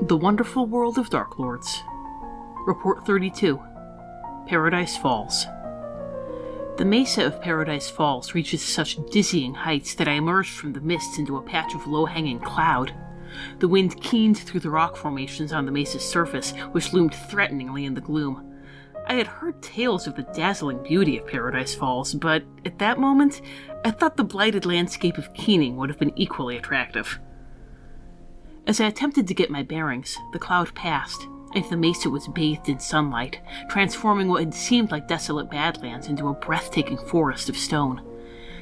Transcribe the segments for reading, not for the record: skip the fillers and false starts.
The Wonderful World of Darklords. Report 32. Paradise Falls. The mesa of Paradise Falls reaches such dizzying heights that I emerged from the mist into a patch of low-hanging cloud. The wind keened through the rock formations on the mesa's surface, which loomed threateningly in the gloom. I had heard tales of the dazzling beauty of Paradise Falls, but at that moment, I thought the blighted landscape of Keening would have been equally attractive. As I attempted to get my bearings, the cloud passed, and the mesa was bathed in sunlight, transforming what had seemed like desolate badlands into a breathtaking forest of stone.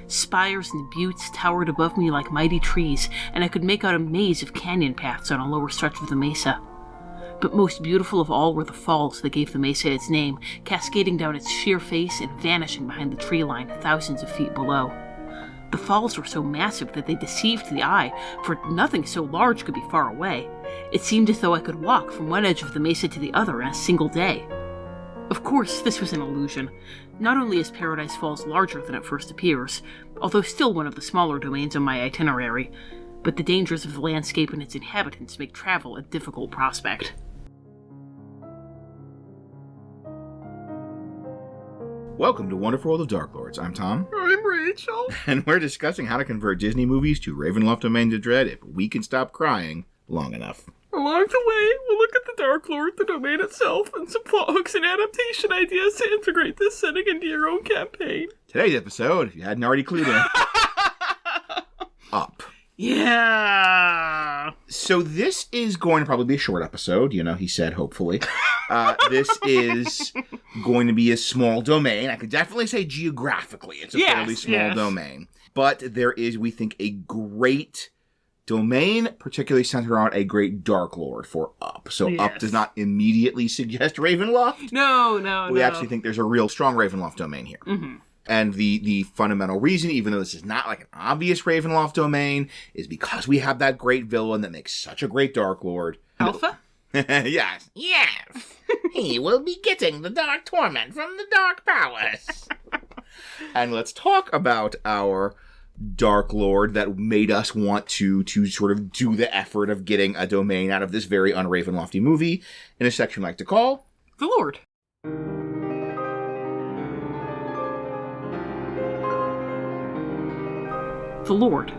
Spires and buttes towered above me like mighty trees, and I could make out a maze of canyon paths on a lower stretch of the mesa. But most beautiful of all were the falls that gave the mesa its name, cascading down its sheer face and vanishing behind the tree line thousands of feet below. The falls were so massive that they deceived the eye, for nothing so large could be far away. It seemed as though I could walk from one edge of the mesa to the other in a single day. Of course, this was an illusion. Not only is Paradise Falls larger than it first appears, although still one of the smaller domains on my itinerary, but the dangers of the landscape and its inhabitants make travel a difficult prospect. Welcome to Wonderful World of Darklords. I'm Tom. I'm Rachel. And we're discussing how to convert Disney movies to Ravenloft Domains of Dread if we can stop crying long enough. Along the way, we'll look at the Darklord, the domain itself, and some plot hooks and adaptation ideas to integrate this setting into your own campaign. Today's episode, if you hadn't already clued in, Up. Yeah! So this is going to probably be a short episode, he said, hopefully. This is going to be a small domain. I could definitely say geographically it's a fairly small domain. But there is, we think, a great domain, particularly centered around a great Darklord for Up. So Up does not immediately suggest Ravenloft. No. We actually think there's a real strong Ravenloft domain here. Mm-hmm. And the fundamental reason, even though this is not like an obvious Ravenloft domain, is because we have that great villain that makes such a great Darklord. Alpha? Yes. He will be getting the dark torment from the Dark Palace. And let's talk about our Darklord that made us want to sort of do the effort of getting a domain out of this very un-Ravenlofty movie in a section we like to call The Lord. The Lord.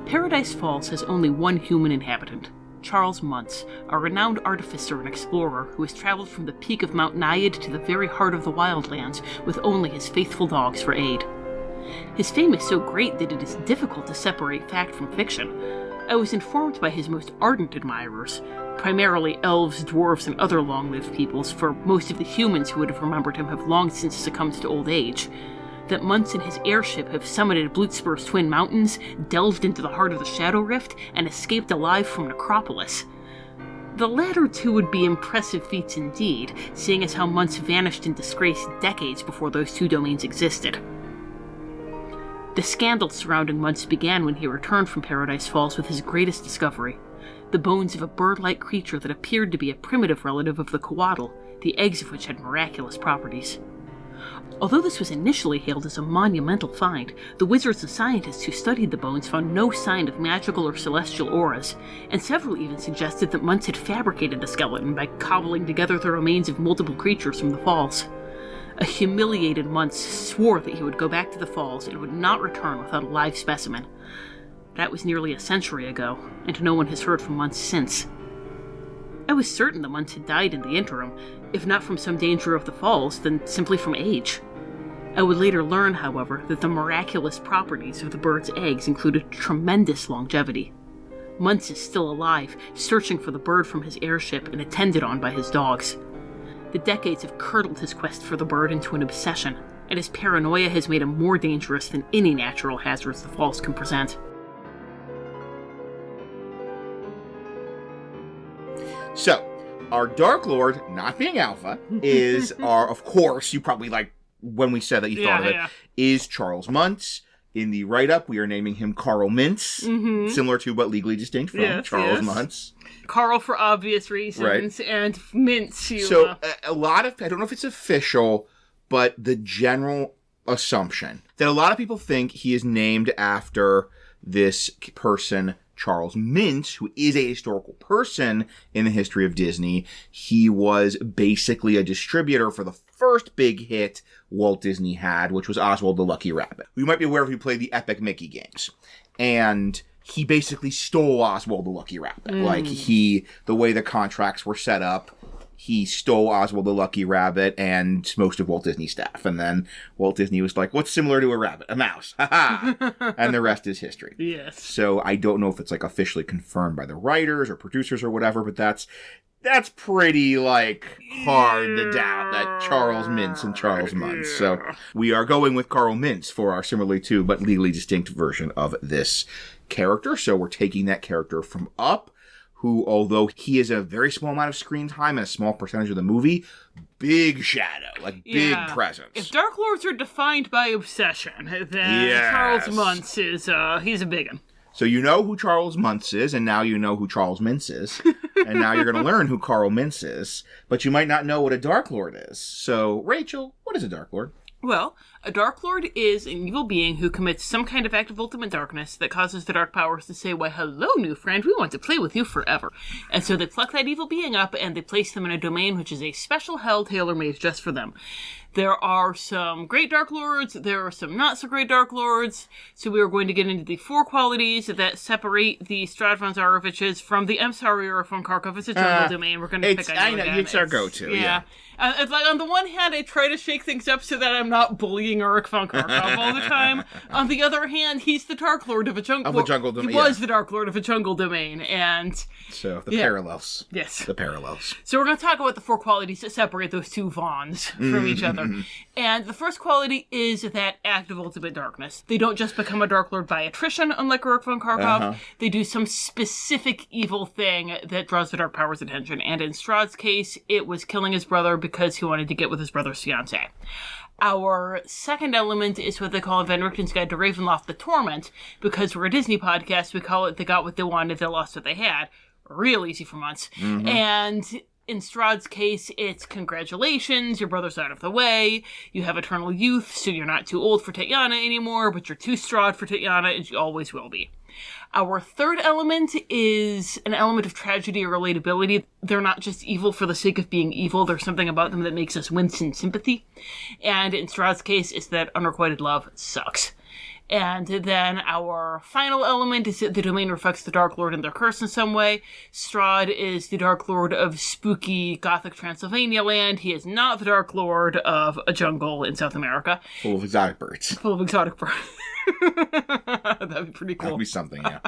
Paradise Falls has only one human inhabitant, Charles Muntz, a renowned artificer and explorer who has traveled from the peak of Mount Naiad to the very heart of the wildlands with only his faithful dogs for aid. His fame is so great that it is difficult to separate fact from fiction. I was informed by his most ardent admirers, primarily elves, dwarves, and other long-lived peoples, for most of the humans who would have remembered him have long since succumbed to old age, that Muntz and his airship have summited Blutspur's twin mountains, delved into the heart of the Shadow Rift, and escaped alive from Necropolis. The latter two would be impressive feats indeed, seeing as how Muntz vanished in disgrace decades before those two domains existed. The scandal surrounding Muntz began when he returned from Paradise Falls with his greatest discovery, the bones of a bird-like creature that appeared to be a primitive relative of the coatl, the eggs of which had miraculous properties. Although this was initially hailed as a monumental find, the wizards and scientists who studied the bones found no sign of magical or celestial auras, and several even suggested that Muntz had fabricated the skeleton by cobbling together the remains of multiple creatures from the falls. A humiliated Muntz swore that he would go back to the falls and would not return without a live specimen. That was nearly a century ago, and no one has heard from Muntz since. I was certain the Muntz had died in the interim, if not from some danger of the falls, then simply from age. I would later learn, however, that the miraculous properties of the bird's eggs included tremendous longevity. Muntz is still alive, searching for the bird from his airship and attended on by his dogs. The decades have curdled his quest for the bird into an obsession, and his paranoia has made him more dangerous than any natural hazards the falls can present. So, our Darklord, not being Alpha, is of course, you probably when we said that you thought of it, is Charles Muntz. In the write-up, we are naming him Carl Mintz, similar to but legally distinct from Charles Muntz. Carl for obvious reasons, and Mintz. A lot of, I don't know if it's official, but the general assumption that a lot of people think he is named after this person, Charles Mintz, who is a historical person in the history of Disney. He was basically a distributor for the first big hit Walt Disney had, which was Oswald the Lucky Rabbit. You might be aware if you played the Epic Mickey games. And he basically stole Oswald the Lucky Rabbit. Like, the way the contracts were set up, he stole Oswald the Lucky Rabbit and most of Walt Disney's staff. And then Walt Disney was like, what's similar to a rabbit? A mouse. Ha ha! And the rest is history. Yes. So I don't know if it's, like, officially confirmed by the writers or producers or whatever, but that's pretty, like, hard to doubt that Charles Mintz and Charles Muntz. So we are going with Carl Mintz for our similarly to but legally distinct version of this character. So we're taking that character from Up, who, although he is a very small amount of screen time and a small percentage of the movie, big shadow, like big presence. If Darklords are defined by obsession, then Charles Muntz is, he's a big one. So you know who Charles Muntz is, and now you know who Charles Mintz is. And now you're going to learn who Carl Mintz is, but you might not know what a Darklord is. So, Rachel, what is a Darklord? Well, a Darklord is an evil being who commits some kind of act of ultimate darkness that causes the dark powers to say, why, hello, new friend, we want to play with you forever. And so they pluck that evil being up and they place them in a domain which is a special hell tailor-made just for them. There are some great Darklords, there are some not-so-great Darklords, so we are going to get into the 4 qualities that separate the Strahd von Zaroviches from the Emsari von Karkov. It's a jungle domain. We're going to pick on I know, it's our go-to, yeah. It's like, on the one hand, I try to shake things up so that I'm not bullying Uruk von Karkov all the time. On the other hand, he's the Darklord of a jungle domain. He was the Darklord of a jungle domain, and... So, the parallels. Yes. The parallels. So we're going to talk about the 4 qualities that separate those 2 Vons from each other. And the first quality is that act of ultimate darkness. They don't just become a Darklord by attrition, unlike Uruk von Karkov. They do some specific evil thing that draws the dark powers' attention. And in Strahd's case, it was killing his brother because he wanted to get with his brother's fiancée. Our second element is what they call Van Richten's Guide to Ravenloft the Torment. Because we're a Disney podcast, we call it They Got What They Wanted, They Lost What They Had. Real easy for months. And in Strahd's case, it's congratulations, your brother's out of the way, you have eternal youth, so you're not too old for Tatiana anymore, but you're too Strahd for Tatiana, and you always will be. Our third element is an element of tragedy or relatability. They're not just evil for the sake of being evil, there's something about them that makes us wince in sympathy. And in Strahd's case, it's that unrequited love sucks. And then our final element is that the domain reflects the Darklord and their curse in some way. Strahd is the Darklord of spooky Gothic Transylvania land. He is not the Darklord of a jungle in South America. Full of exotic birds. Full of exotic birds. That'd be pretty cool. That'd be something, yeah.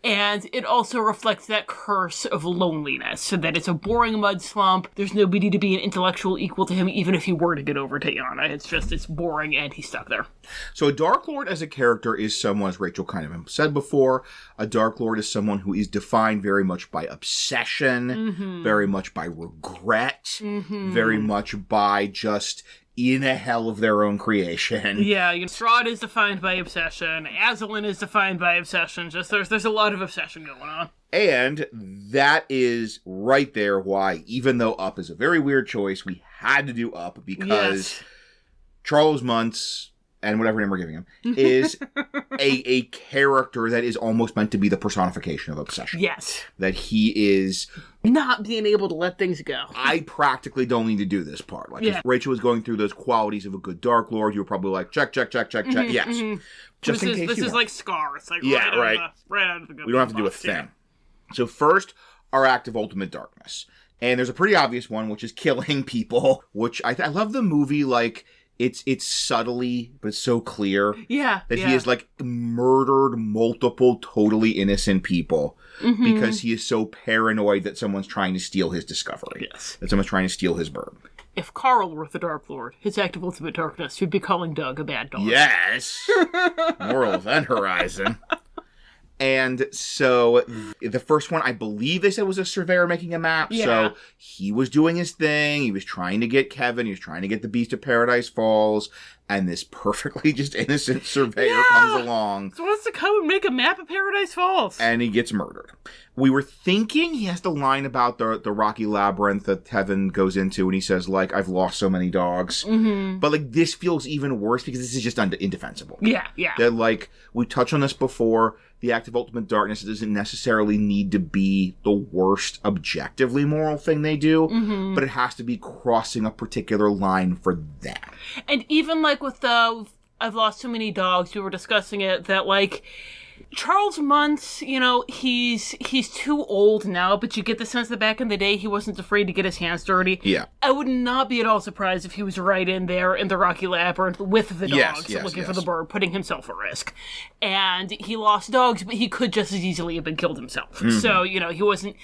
And it also reflects that curse of loneliness, so that it's a boring mud slump. There's nobody to be an intellectual equal to him, even if he were to get over Tatiana. It's boring, and he's stuck there. So a Darklord as a character is someone, as Rachel kind of said before, a Darklord is someone who is defined very much by obsession, very much by regret, very much by just in a hell of their own creation. Yeah, Strahd is defined by obsession. Aslan is defined by obsession. Just there's a lot of obsession going on. And that is right there why, even though Up is a very weird choice, we had to do Up because Charles Muntz, and whatever name we're giving him, is a character that is almost meant to be the personification of obsession. Yes. That he is... not being able to let things go. I practically don't need to do this part. Like, if Rachel was going through those qualities of a good Darklord, you were probably like, check, check. Yes. Just in case this is like Scar. It's like right out of the good. We don't have to do a thing. So first, our act of ultimate darkness. And there's a pretty obvious one, which is killing people, which I love the movie, like... It's subtly, but so clear. Yeah. That he has, like, murdered multiple totally innocent people because he is so paranoid that someone's trying to steal his discovery. Yes. That someone's trying to steal his bird. If Carl were the Darklord, his act of ultimate darkness would be calling Doug a bad dog. Yes! Moral Event Horizon. And so the first one, I believe they said was a surveyor making a map. Yeah. So he was doing his thing. He was trying to get Kevin. He was trying to get the Beast of Paradise Falls. And this perfectly just innocent surveyor comes along. So wants to come and make a map of Paradise Falls. And he gets murdered. We were thinking he has the line about the rocky labyrinth that Kevin goes into. And he says, like, I've lost so many dogs. But, like, this feels even worse because this is just indefensible. Yeah. That, like, we touched on this before. the act of ultimate darkness doesn't necessarily need to be the worst objectively moral thing they do, but it has to be crossing a particular line for them. And even, like, with the I've lost so many dogs, we were discussing it, that, like, Charles Muntz, you know, he's too old now, but you get the sense that back in the day he wasn't afraid to get his hands dirty. Yeah. I would not be at all surprised if he was right in there in the Rocky Labyrinth with the dogs, looking for the bird, putting himself at risk. And he lost dogs, but he could just as easily have been killed himself. So, you know, he wasn't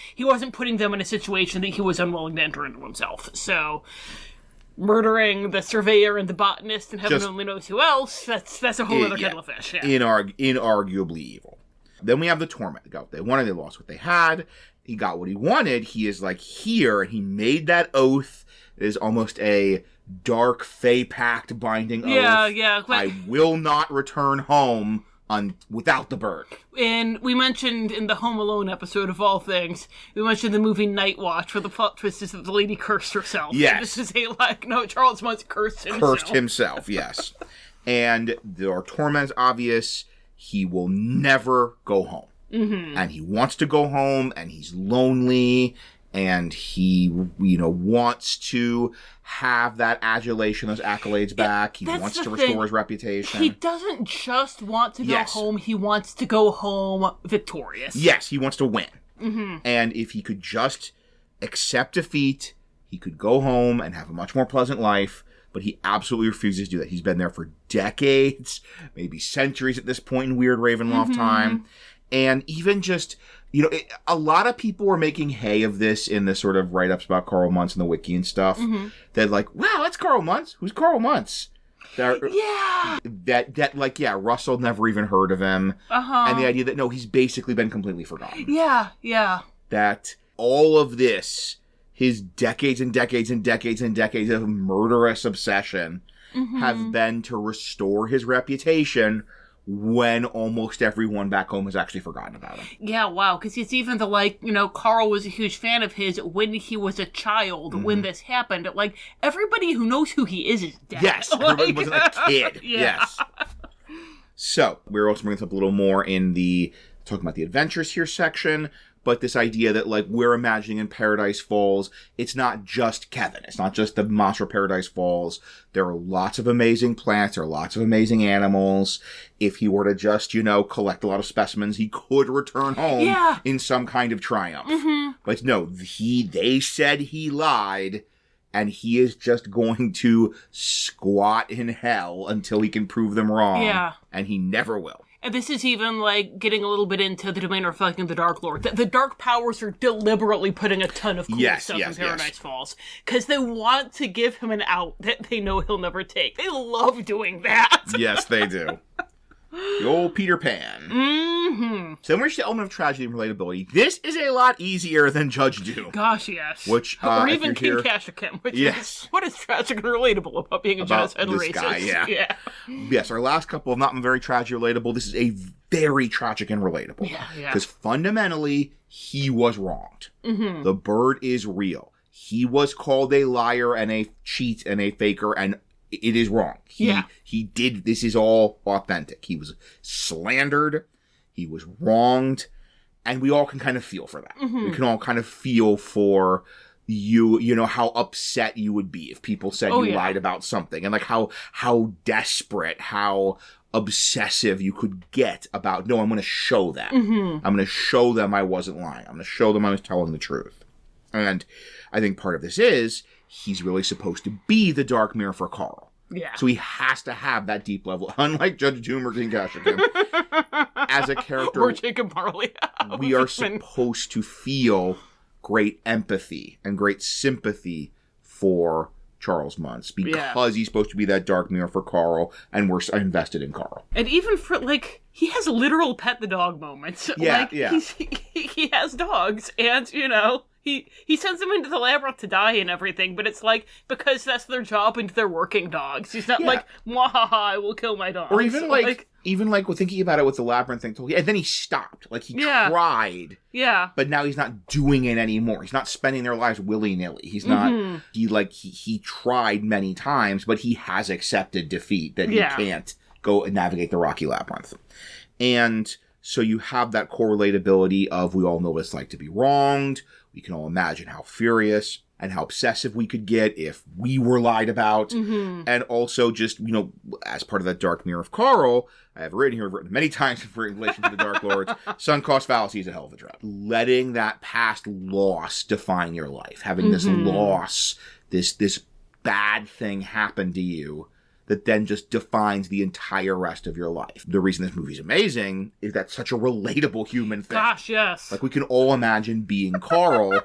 putting them in a situation that he was unwilling to enter into himself. So murdering the surveyor and the botanist and heaven only knows who else, that's a whole other kettle of fish. Yeah. Inarguably evil. Then we have the torment. They got what they wanted, they lost what they had. He got what he wanted. He is like here, and he made that oath. It is almost a dark Fey pact binding oath. Yeah. I will not return home without the bird. And we mentioned in the Home Alone episode, of all things, we mentioned the movie Night Watch, where the plot twist is that the lady cursed herself. Yes. And this is Charles Muntz cursed himself. Yes. And our torment is obvious. He will never go home. And he wants to go home, and he's lonely, and he, wants to have that adulation, those accolades back. He wants to restore his reputation. He doesn't just want to go home. He wants to go home victorious. Yes, he wants to win. And if he could just accept defeat, he could go home and have a much more pleasant life. But he absolutely refuses to do that. He's been there for decades, maybe centuries at this point in Weird Ravenloft time. And even just, a lot of people were making hay of this in the sort of write-ups about Karl Muntz and the wiki and stuff. That like, wow, that's Karl Muntz? Who's Karl Muntz? Russell never even heard of him. And the idea that, no, he's basically been completely forgotten. Yeah. That all of this, his decades and decades and decades and decades of murderous obsession have been to restore his reputation when almost everyone back home has actually forgotten about him. Yeah, wow, because it's even Carl was a huge fan of his when he was a child, when this happened. Like, everybody who knows who he is dead. Yes, everybody wasn't a kid. Yes. So, we're also bringing this up a little more in the talking about the adventures here section, but this idea that, like, we're imagining in Paradise Falls, it's not just Kevin. It's not just the monster of Paradise Falls. There are lots of amazing plants. There are lots of amazing animals. If he were to just, collect a lot of specimens, he could return home in some kind of triumph. But no, they said he lied, and he is just going to squat in hell until he can prove them wrong. Yeah. And he never will. And this is even, getting a little bit into the domain reflecting the Darklord. The Dark Powers are deliberately putting a ton of cool stuff in Paradise Falls. Because they want to give him an out that they know he'll never take. They love doing that. Yes, they do. The old Peter Pan. So then we're to the element of tragedy and relatability. This is a lot easier than Judge Doom. Gosh, yes. Which, or even King Kashakim, which is what is tragic and relatable about being a genocidal racist. Guy, yeah. Yes, our last couple have not been very tragic relatable. This is a very tragic and relatable. Yeah. Because fundamentally, he was wronged. The bird is real. He was called a liar and a cheat and a faker, and it is wrong. He did, this is all authentic. He was slandered, he was wronged, and we all can kind of feel for that. We can all kind of feel for you, how upset you would be if people said you lied about something, and like how desperate, how obsessive you could get about, no, I'm going to show that. I'm going to show them I wasn't lying. I'm going to show them I was telling the truth. And I think part of this is, he's really supposed to be the dark mirror for Carl. Yeah. So he has to have that deep level. Unlike Judge Doom or King Kashakim, as a character, or Jacob Marley, we are supposed to feel great empathy and great sympathy for Charles Muntz because he's supposed to be that dark mirror for Carl, and we're invested in Carl. And even for, he has literal pet the dog moments. He has dogs, and, He sends them into the labyrinth to die and everything, but it's because that's their job and they're working dogs. He's not mwahaha, I will kill my dogs. Or even thinking about it with the labyrinth thing, and then he stopped. He tried. Yeah. But now he's not doing it anymore. He's not spending their lives willy-nilly. He's not, he tried many times, but he has accepted defeat, that he can't go and navigate the rocky labyrinth. And So you have that correlatability of we all know what it's like to be wronged. We can all imagine how furious and how obsessive we could get if we were lied about. And also just, as part of that dark mirror of Carl, I have written here, I've written many times in relation to the Dark Lords, sunk cost fallacy is a hell of a drug. Letting that past loss define your life. Having this loss, this bad thing happen to you that then just defines the entire rest of your life. The reason this movie's amazing is that's such a relatable human thing. Gosh, yes. Like, we can all imagine being Carl.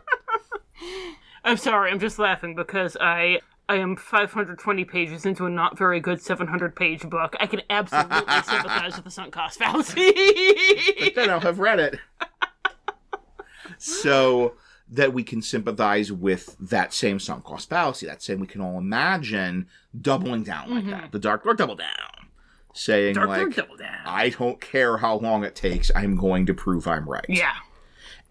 I'm sorry, I'm just laughing because I am 520 pages into a not very good 700-page book. I can absolutely sympathize with the sunk cost fallacy. But then I'll have read it. So that we can sympathize with that same sunk cost fallacy, that same we can all imagine doubling down like that. The Dark Lord double down. Saying, Dark like, Lord double down. I don't care how long it takes, I'm going to prove I'm right. Yeah.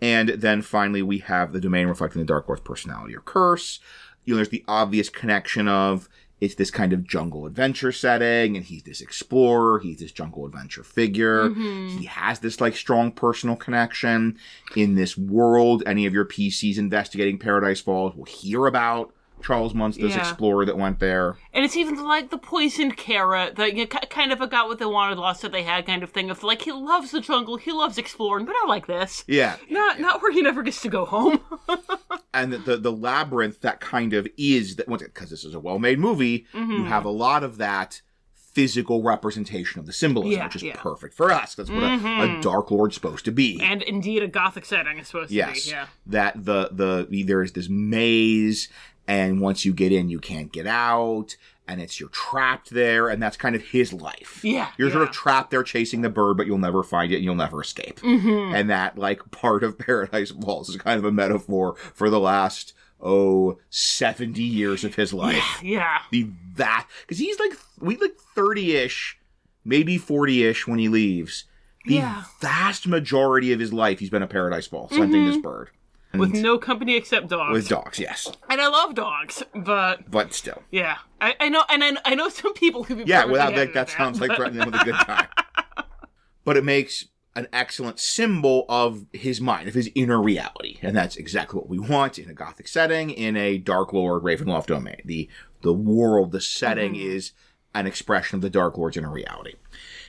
And then finally we have the domain reflecting the Dark Lord's personality or curse. There's the obvious connection of it's this kind of jungle adventure setting, and he's this explorer, he's this jungle adventure figure. He has this, like, strong personal connection in this world. Any of your PCs investigating Paradise Falls will hear about Charles Muntz, this explorer that went there. And it's even like the poisoned carrot, that kind of a got what they wanted, lost what they had kind of thing of, like, he loves the jungle, he loves exploring, but I like this. Yeah. Not where he never gets to go home. And the labyrinth that kind of is, that because this is a well-made movie, you have a lot of that physical representation of the symbolism, which is perfect for us. That's what a Dark Lord's supposed to be. And indeed a Gothic setting is supposed to be. Yes. That there is this maze, and once you get in, you can't get out, and you're trapped there, and that's kind of his life. Yeah. You're sort of trapped there chasing the bird, but you'll never find it, and you'll never escape. And that, like, part of Paradise Falls is kind of a metaphor for the last, 70 years of his life. Yeah. Because he's like 30-ish, maybe 40-ish when he leaves. The vast majority of his life, he's been at Paradise Falls, hunting this bird. With no company except dogs. With dogs, yes. And I love dogs, but still. Yeah. I know, and I know some people who be that sounds like threatening them with a good time. But it makes an excellent symbol of his mind, of his inner reality. And that's exactly what we want in a Gothic setting, in a Dark Lord Ravenloft domain. The world, the setting is an expression of the Dark Lord's inner reality.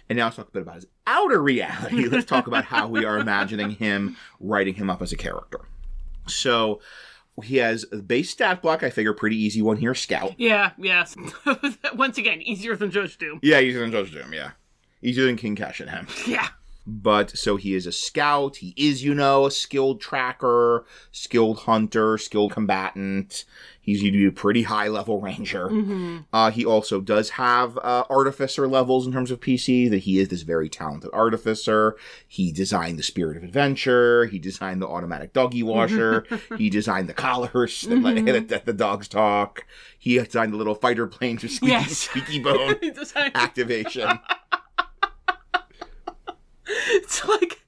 And now let's talk a bit about his outer reality. Let's talk about how we are imagining him, writing him up as a character. So he has a base stat block, I figure, pretty easy one here, Scout. Yeah, yes. Once again, easier than Judge Doom. Yeah, easier than Judge Doom, yeah. Easier than King Keshingham. Yeah. But, so he is a scout, he is, a skilled tracker, skilled hunter, skilled combatant. He's a pretty high-level ranger. He also does have artificer levels in terms of PC, that he is this very talented artificer. He designed the Spirit of Adventure, he designed the automatic doggy washer, he designed the collars that the dogs talk, he designed the little fighter planes with squeaky bone activation. It's like,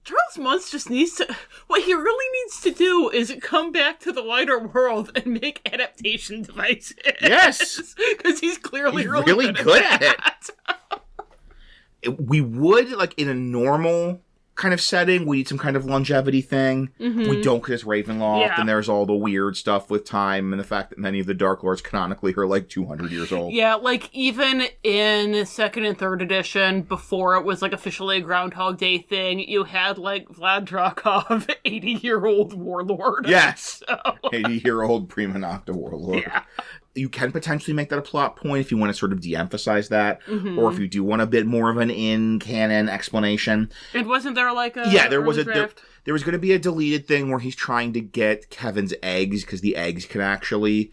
Charles Muntz just needs to... What he really needs to do is come back to the wider world and make adaptation devices. Yes! Because he's clearly really good at it. We would, like, in a normal kind of setting, we need some kind of longevity thing. We don't, because it's Ravenloft, and there's all the weird stuff with time, and the fact that many of the Dark Lords canonically are like 200 years old. Yeah, like, even in 2nd and 3rd edition, before it was, like, officially a Groundhog Day thing, you had, like, Vlad Dracov, 80-year-old warlord. Yes! So. 80-year-old Prima Nocta warlord. Yeah. You can potentially make that a plot point if you want to sort of de-emphasize that, or if you do want a bit more of an in-canon explanation. And wasn't there like a there was there was going to be a deleted thing where he's trying to get Kevin's eggs, because the eggs can actually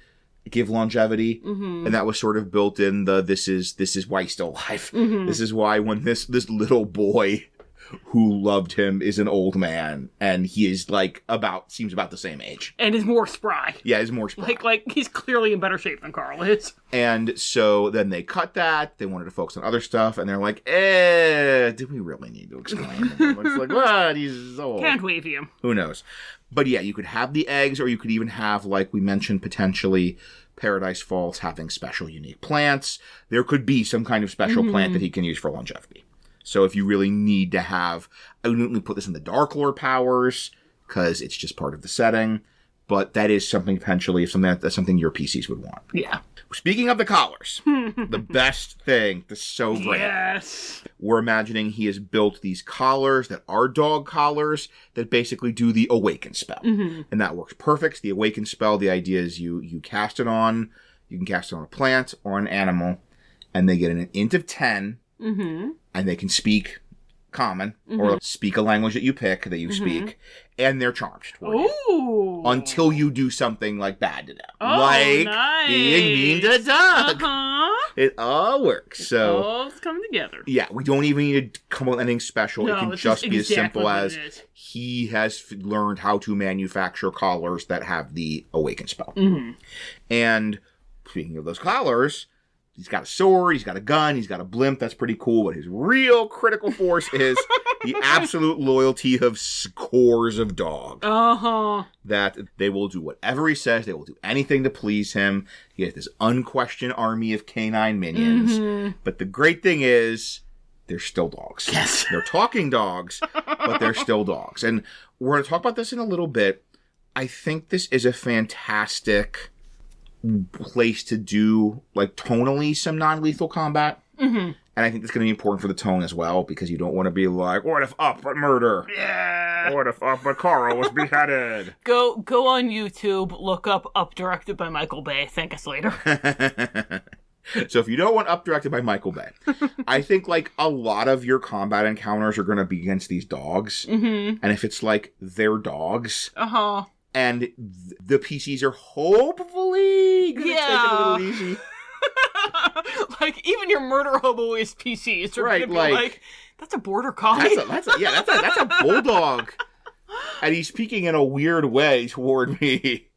give longevity, and that was sort of built in this is why he's still alive. This is why when this little boy who loved him is an old man, and he is seems about the same age. And is more spry. Yeah, he's more spry. Like he's clearly in better shape than Carl is. And so then they cut that, they wanted to focus on other stuff, and they're like, do we really need to explain him? It's like, what? He's old. Can't wave him. Who knows? But yeah, you could have the eggs, or you could even have, like we mentioned, potentially Paradise Falls having special unique plants. There could be some kind of special plant that he can use for longevity. So if you really need to have, I wouldn't put this in the darklord powers because it's just part of the setting. But that is something potentially, that's something your PCs would want. Yeah. Speaking of the collars, the best thing, the so great. Yes. We're imagining he has built these collars that are dog collars that basically do the awaken spell. And that works perfect. The awaken spell, the idea is you cast it on, you can cast it on a plant or an animal, and they get an int of 10, and they can speak common or speak a language that you pick, that you speak, and they're charmed toward you. Until you do something like bad to them. Like being mean to a dog. It all works. So all's coming together. Yeah, we don't even need to come up with anything special. No, it can just be as simple as he has learned how to manufacture collars that have the awaken spell. And speaking of those collars, he's got a sword, he's got a gun, he's got a blimp. That's pretty cool. But his real critical force is the absolute loyalty of scores of dogs. That they will do whatever he says. They will do anything to please him. He has this unquestioned army of canine minions. But the great thing is, they're still dogs. Yes. They're talking dogs, but they're still dogs. And we're going to talk about this in a little bit. I think this is a fantastic place to do, like, tonally some non-lethal combat. And I think that's going to be important for the tone as well, because you don't want to be like, what if up but murder? Yeah. What if up but Carl was beheaded? Go on YouTube, look up directed by Michael Bay. Thank us later. So if you don't want Up directed by Michael Bay, I think, like, a lot of your combat encounters are going to be against these dogs. And if it's like they're dogs, and the PCs are hopefully going to take it a little easy. Like, even your murder hobo is PCs. Are right, gonna be like, that's a border collie. That's a bulldog. And he's speaking in a weird way toward me.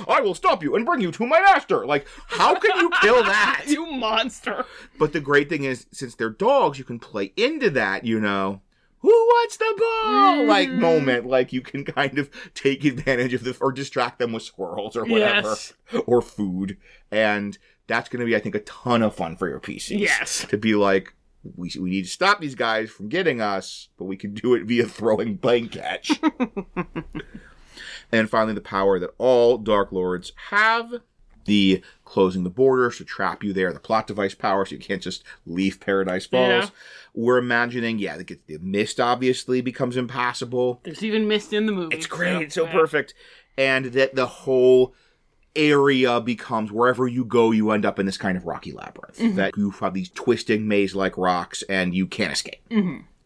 I will stop you and bring you to my master. Like, how can you kill that? You monster. But the great thing is, since they're dogs, you can play into that, you know. Who wants the ball? Like, moment. Like, you can kind of take advantage of or distract them with squirrels or whatever. Yes. Or food. And that's going to be, I think, a ton of fun for your PCs. Yes. To be like, we need to stop these guys from getting us, but we can do it via throwing blank catch. And finally, the power that all darklords have. The closing the borders to trap you there. The plot device power, so you can't just leave Paradise Falls. Yeah. We're imagining, the mist obviously becomes impassable. There's even mist in the movie. It's great. It's so perfect. And that the whole area becomes, wherever you go, you end up in this kind of rocky labyrinth. That you have these twisting maze-like rocks, and you can't escape.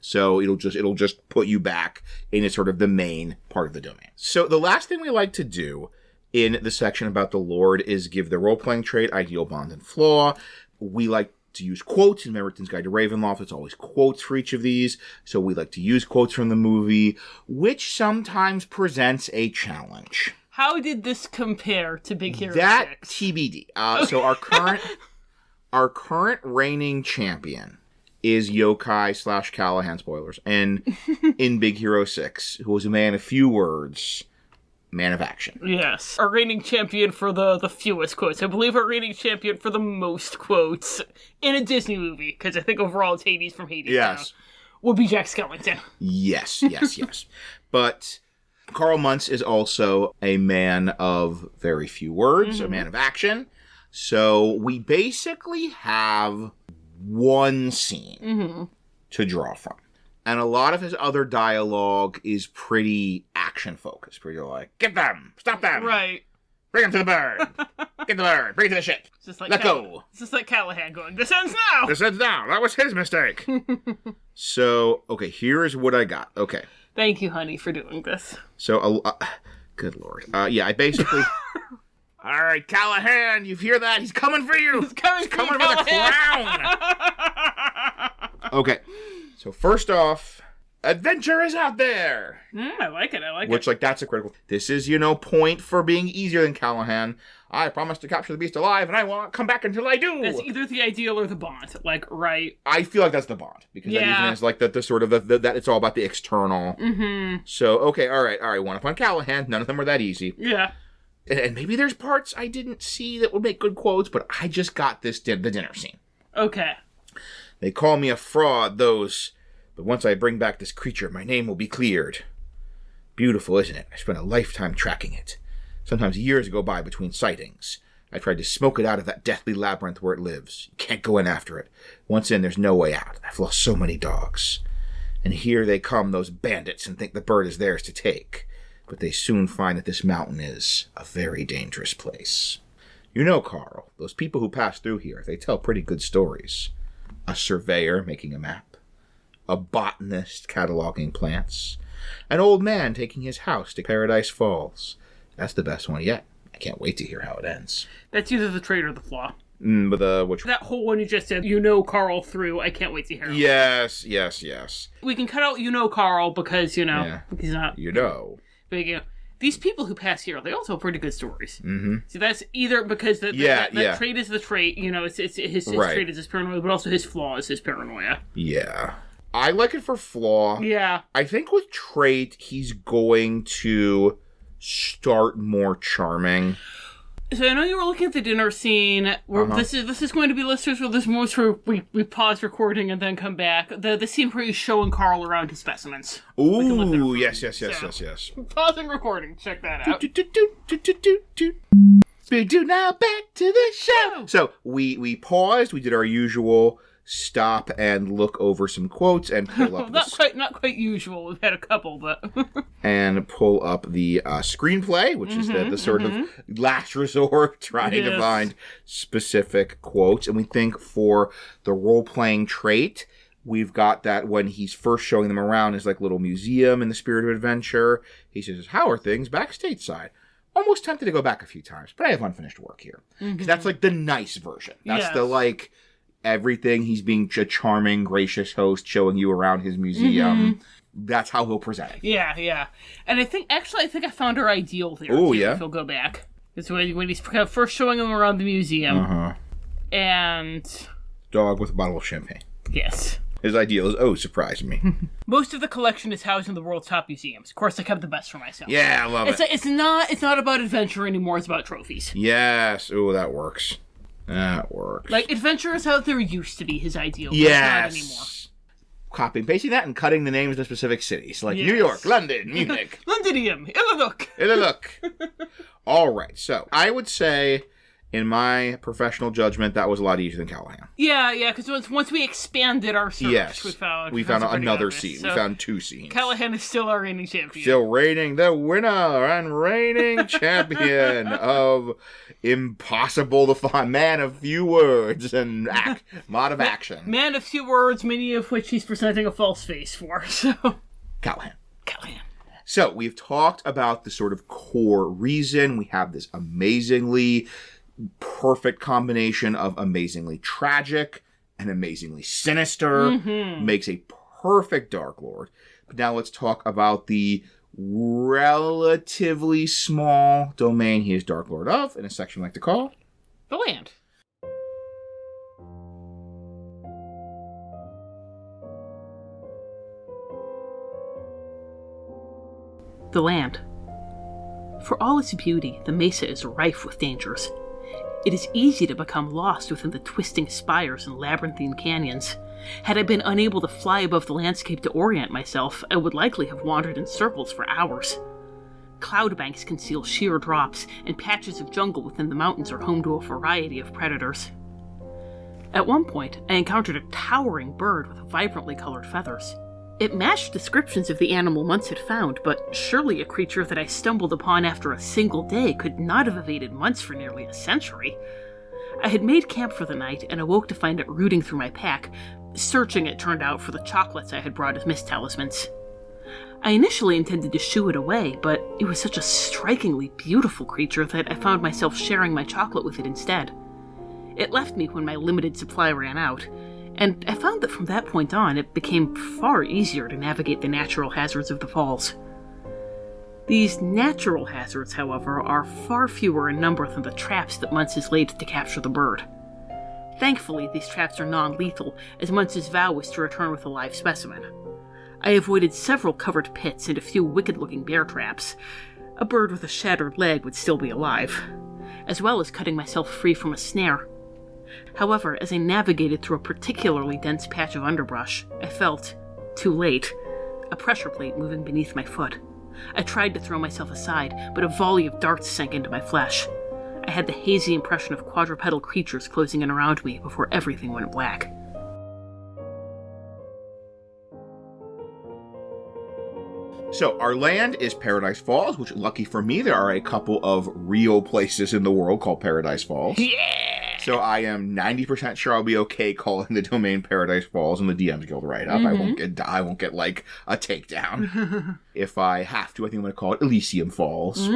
So it'll just put you back in a sort of the main part of the domain. So the last thing we like to do in the section about the Lord is give the role-playing trait, ideal, bond, and flaw. We like to use quotes. In Merritt's Guide to Ravenloft, it's always quotes for each of these. So we like to use quotes from the movie, which sometimes presents a challenge. How did this compare to Big Hero 6? That TBD. So our current reigning champion is Yokai / Callahan, spoilers, and in Big Hero 6, who was a man of few words, man of action. Yes. Our reigning champion for the fewest quotes. I believe our reigning champion for the most quotes in a Disney movie, because I think overall it's Hades from Hades. Yes. Would be Jack Skellington. Yes. But Carl Muntz is also a man of very few words, a man of action. So we basically have one scene to draw from. And a lot of his other dialogue is pretty action-focused. Pretty like, get them! Stop them! Right. Bring them to the bird! Get the bird! Bring it to the ship! Just like Let go! It's just like Callahan going, this ends now! This ends now! That was his mistake! So, okay, here's what I got. Okay. Thank you, honey, for doing this. So, good lord. I basically... All right, Callahan, you hear that? He's coming for you! He's coming for the crown! Okay. So first off, adventure is out there. I like it. Which, like, that's a critical. This is, point for being easier than Callahan. I promised to capture the beast alive, and I won't come back until I do. That's either the ideal or the bond. Like, right. I feel like that's the bond because that even is like the sort of that it's all about the external. So okay, all right. One up on Callahan. None of them are that easy. Yeah. And maybe there's parts I didn't see that would make good quotes, but I just got the dinner scene. Okay. They call me a fraud, those But once I bring back this creature, my name will be cleared. Beautiful, isn't it? I spent a lifetime tracking it. Sometimes years go by between sightings. I tried to smoke it out of that deathly labyrinth where it lives. You can't go in after it. Once in, there's no way out. I've lost so many dogs. And here they come, those bandits, and think the bird is theirs to take. But they soon find that this mountain is a very dangerous place. You know, Carl, those people who pass through here, they tell pretty good stories. A surveyor making a map. A botanist cataloging plants. An old man taking his house to Paradise Falls. That's the best one yet. I can't wait to hear how it ends. That's either the trait or the flaw. But which that whole one you just said, you know Carl through, I can't wait to hear it. Yes. We can cut out you know Carl because, he's not... You know. But, these people who pass here, they all tell pretty good stories. Mm-hmm. So that's either because that trait is the trait, his trait is his paranoia, but also his flaw is his paranoia. Yeah. I like it for flaw. Yeah. I think with trait, he's going to start more charming. So I know you were looking at the dinner scene where this is going to be listeners where there's most where we pause recording and then come back. The scene where he's showing Carl around his specimens. Ooh, yes. Pausing recording. Check that out. Do now back to the show. So we paused. We did our usual stop and look over some quotes and pull up not quite usual. We've had a couple, but and pull up the screenplay, which is the sort of last resort, trying to find specific quotes. And we think for the role-playing trait, we've got that when he's first showing them around his like little museum in the Spirit of Adventure. He says, "How are things back stateside?" Almost tempted to go back a few times, but I have unfinished work here. Because that's like the nice version. That's the like everything. He's being a charming, gracious host, showing you around his museum. That's how he'll present it. Yeah. And I think I found our ideal there. Oh, yeah? If he'll go back. It's when he's first showing them around the museum. And... Dog with a bottle of champagne. Yes. His ideal is, surprise me. Most of the collection is housed in the world's top museums. Of course, I kept the best for myself. Yeah, I love it. It's not about adventure anymore, it's about trophies. Yes. Ooh, that works. That works. Like, adventure is how there used to be his ideal. Yes. But not anymore. Copy and pasting that and cutting the names of specific cities. Like New York, London, Munich. Londinium, Illaluk. All right. So, I would say, in my professional judgment, that was a lot easier than Callahan. Yeah, because once we expanded our search, we found another scene. So we found two scenes. Callahan is still our reigning champion. Still reigning the winner and reigning champion of impossible to find, man of few words and lot of action. Man of few words, many of which he's presenting a false face for. So Callahan. So we've talked about the sort of core reason. We have this amazingly perfect combination of amazingly tragic and amazingly sinister. Makes a perfect Darklord. But now let's talk about the relatively small domain he is Darklord of, in a section we like to call The Land. The Land. For all its beauty, the mesa is rife with dangers. It is easy to become lost within the twisting spires and labyrinthine canyons. Had I been unable to fly above the landscape to orient myself, I would likely have wandered in circles for hours. Cloud banks conceal sheer drops, and patches of jungle within the mountains are home to a variety of predators. At one point, I encountered a towering bird with vibrantly colored feathers. It matched descriptions of the animal Muntz had found, but surely a creature that I stumbled upon after a single day could not have evaded Muntz for nearly a century. I had made camp for the night and awoke to find it rooting through my pack, searching, it turned out, for the chocolates I had brought as mist talismans. I initially intended to shoo it away, but it was such a strikingly beautiful creature that I found myself sharing my chocolate with it instead. It left me when my limited supply ran out, and I found that from that point on, it became far easier to navigate the natural hazards of the falls. These natural hazards, however, are far fewer in number than the traps that Muntz has laid to capture the bird. Thankfully, these traps are non-lethal, as Muntz's vow was to return with a live specimen. I avoided several covered pits and a few wicked-looking bear traps. A bird with a shattered leg would still be alive, as well as cutting myself free from a snare. However, as I navigated through a particularly dense patch of underbrush, I felt, Too late. A pressure plate moving beneath my foot. I tried to throw myself aside, but a volley of darts sank into my flesh. I had the hazy impression of quadrupedal creatures closing in around me before everything went black. So our land is Paradise Falls, which, lucky for me, there are a couple of real places in the world called Paradise Falls. Yeah! So I am 90% sure I'll be okay calling the domain Paradise Falls and the DM's Guild write-up. Mm-hmm. I won't get like a takedown. If I have to, I think I'm going to call it Elysium Falls.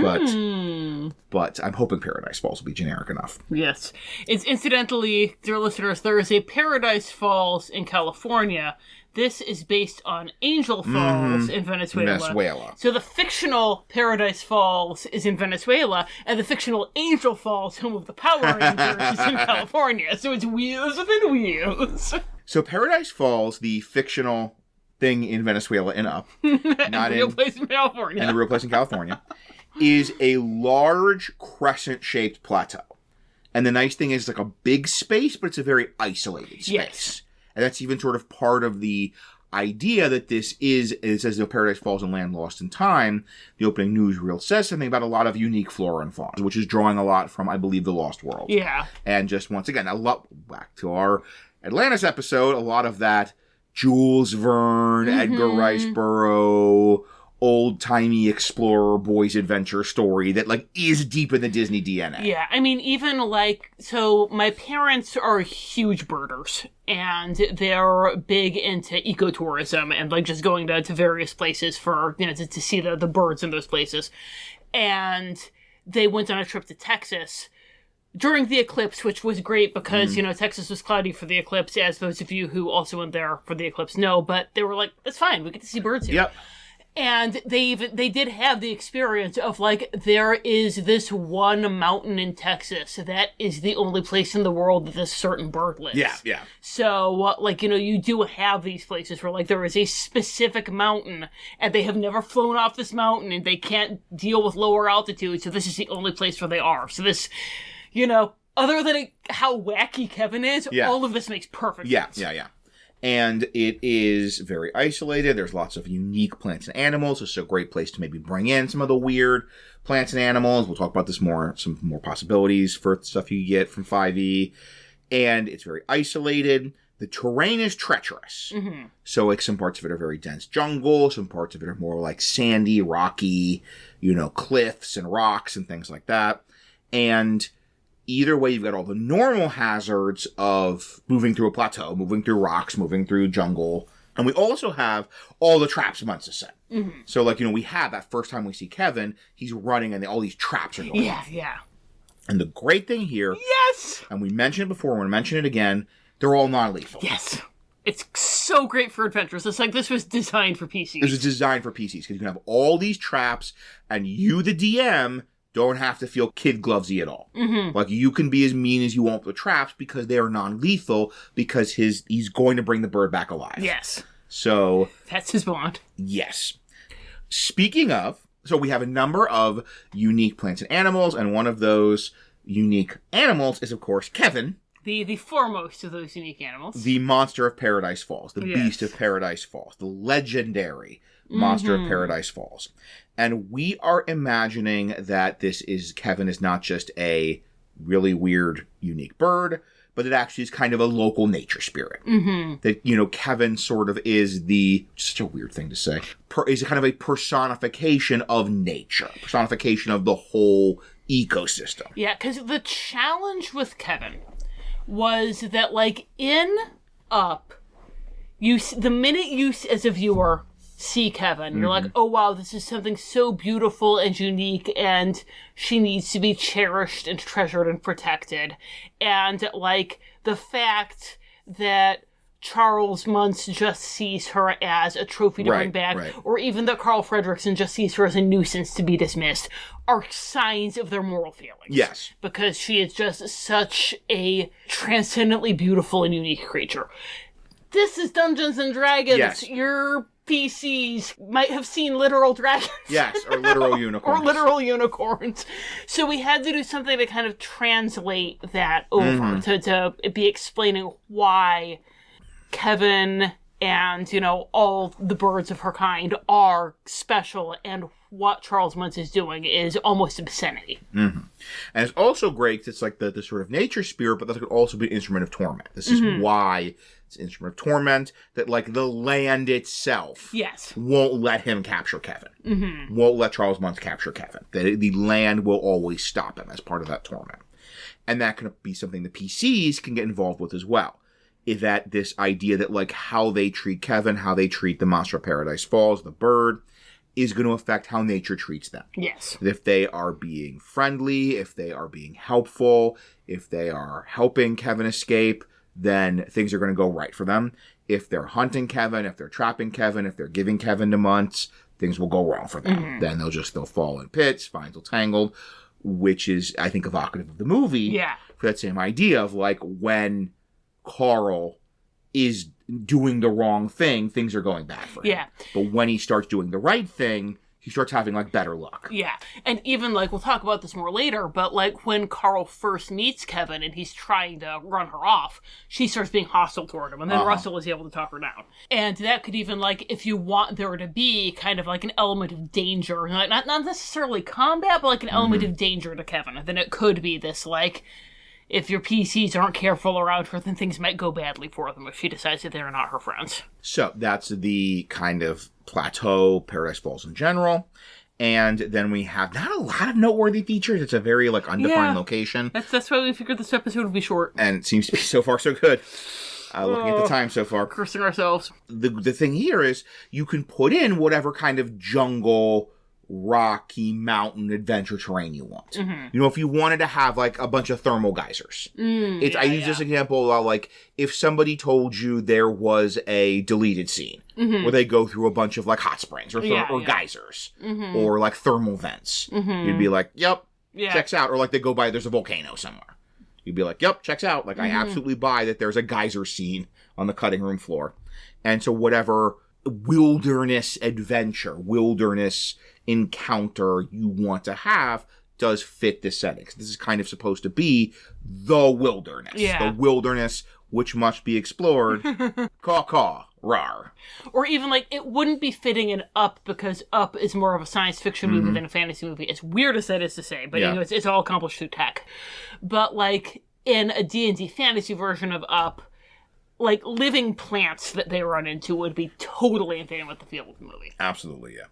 But I'm hoping Paradise Falls will be generic enough. Yes. It's incidentally, dear listeners, there is a Paradise Falls in California. This is based on Angel Falls in Venezuela. So the fictional Paradise Falls is in Venezuela, and the fictional Angel Falls, home of the Power Rangers, is in California. So it's wheels within wheels. So Paradise Falls, the fictional thing in Venezuela and up, not a real place in California, and a real place in California, is a large crescent-shaped plateau. And the nice thing is, it's like a big space, but it's a very isolated space. Yes. And that's even sort of part of the idea that this is, it says the Paradise Falls and Land Lost in Time. The opening newsreel says something about a lot of unique flora and fauna, which is drawing a lot from, I believe, The Lost World. Yeah. And just once again, a lot, back to our Atlantis episode, a lot of that Jules Verne, Edgar Rice Burroughs, old-timey explorer boys adventure story that, like, is deep in the Disney DNA. Yeah, I mean, even, like, so my parents are huge birders, and they're big into ecotourism and, like, just going to various places for, you know, to see the birds in those places. And they went on a trip to Texas during the eclipse, which was great because, you know, Texas was cloudy for the eclipse, as those of you who also went there for the eclipse know, but they were like, that's fine, we get to see birds here. Yep. And they did have the experience of, like, there is this one mountain in Texas that is the only place in the world that this certain bird lives. Yeah, yeah. So, like, you know, you do have these places where, like, there is a specific mountain, and they have never flown off this mountain, and they can't deal with lower altitude, so this is the only place where they are. So this, you know, other than how wacky Kevin is, all of this makes perfect sense. Yeah. And it is very isolated. There's lots of unique plants and animals. It's a great place to maybe bring in some of the weird plants and animals. We'll talk about this more, some more possibilities for stuff you get from 5e. And it's very isolated. The terrain is treacherous. So, like, some parts of it are very dense jungle. Some parts of it are more like sandy, rocky, you know, cliffs and rocks and things like that. And either way, you've got all the normal hazards of moving through a plateau, moving through rocks, moving through jungle. And we also have all the traps months to set. So, like, you know, we have that first time we see Kevin, he's running and all these traps are going off. Yeah. And the great thing here, and we mentioned it before, we're going to mention it again, they're all non-lethal. Yes. It's so great for adventures. It's like this was designed for PCs. This was designed for PCs because you can have all these traps and you, the DM, don't have to feel kid glovesy at all. Like, you can be as mean as you want with the traps because they are non-lethal because he's going to bring the bird back alive. Yes. So that's his bond. Yes. Speaking of, so we have a number of unique plants and animals, and one of those unique animals is, of course, Kevin. The foremost of those unique animals. The monster of Paradise Falls. The beast of Paradise Falls. The legendary monster of Paradise Falls. And we are imagining that Kevin is not just a really weird, unique bird, but it actually is kind of a local nature spirit. That, you know, Kevin sort of is such a weird thing to say, is kind of a personification of nature, personification of the whole ecosystem. Yeah, because the challenge with Kevin was that, like, in Up, the minute you, as a viewer, see Kevin, you're like, oh wow, this is something so beautiful and unique, and she needs to be cherished and treasured and protected. And, like, the fact that Charles Muntz just sees her as a trophy to bring back, or even that Carl Fredricksen just sees her as a nuisance to be dismissed, are signs of their moral feelings. Yes. Because she is just such a transcendently beautiful and unique creature. This is Dungeons and Dragons. Yes. Your PCs might have seen literal dragons. Yes, or literal unicorns. Or literal unicorns. So we had to do something to kind of translate that over, to be explaining why Kevin and, all the birds of her kind are special, and what Charles Muntz is doing is almost obscenity. Mm-hmm. And it's also great 'cause it's like the sort of nature spirit, but that could also be an instrument of torment. This is why it's an instrument of torment, that like the land itself won't let him capture Kevin. Won't let Charles Muntz capture Kevin. The land will always stop him as part of that torment. And that can be something the PCs can get involved with as well. Is that this idea that like how they treat Kevin, how they treat the monster of Paradise Falls, the bird, is going to affect how nature treats them. Yes. If they are being friendly, if they are being helpful, if they are helping Kevin escape, then things are going to go right for them. If they're hunting Kevin, if they're trapping Kevin, if they're giving Kevin to Muntz, things will go wrong for them. Then they'll fall in pits, find tangled, which is, I think, evocative of the movie. Yeah. For that same idea of like when Carl is doing the wrong thing, things are going bad for him. Yeah. But when he starts doing the right thing, he starts having like better luck. Yeah. And even like, we'll talk about this more later, but like when Carl first meets Kevin and he's trying to run her off, she starts being hostile toward him, and then Russell is able to talk her down. And that could even like, if you want there to be kind of like an element of danger, like not necessarily combat, but like an element of danger to Kevin, then it could be this like, if your PCs aren't careful around her, then things might go badly for them if she decides that they're not her friends. So that's the kind of plateau Paradise Falls in general. And then we have not a lot of noteworthy features. It's a very like undefined location. That's why we figured this episode would be short. And it seems to be so far so good. Looking at the time so far. Cursing ourselves. The thing here is you can put in whatever kind of jungle, rocky, mountain adventure terrain you want. If you wanted to have like a bunch of thermal geysers. I use this example of like if somebody told you there was a deleted scene where they go through a bunch of like hot springs or geysers or like thermal vents. You'd be like, yep, checks out. Or like they go by, there's a volcano somewhere. You'd be like, yep, checks out. Like I absolutely buy that there's a geyser scene on the cutting room floor. And so whatever wilderness adventure, wilderness encounter you want to have does fit this setting. This is kind of supposed to be the wilderness. The wilderness which must be explored. Caw-caw. Rar. Or even like, it wouldn't be fitting in Up because Up is more of a science fiction movie than a fantasy movie. As weird as that is to say, but it's all accomplished through tech. But like in a D&D fantasy version of Up, like living plants that they run into would be totally in tandem with the feel of the movie. Absolutely, yeah.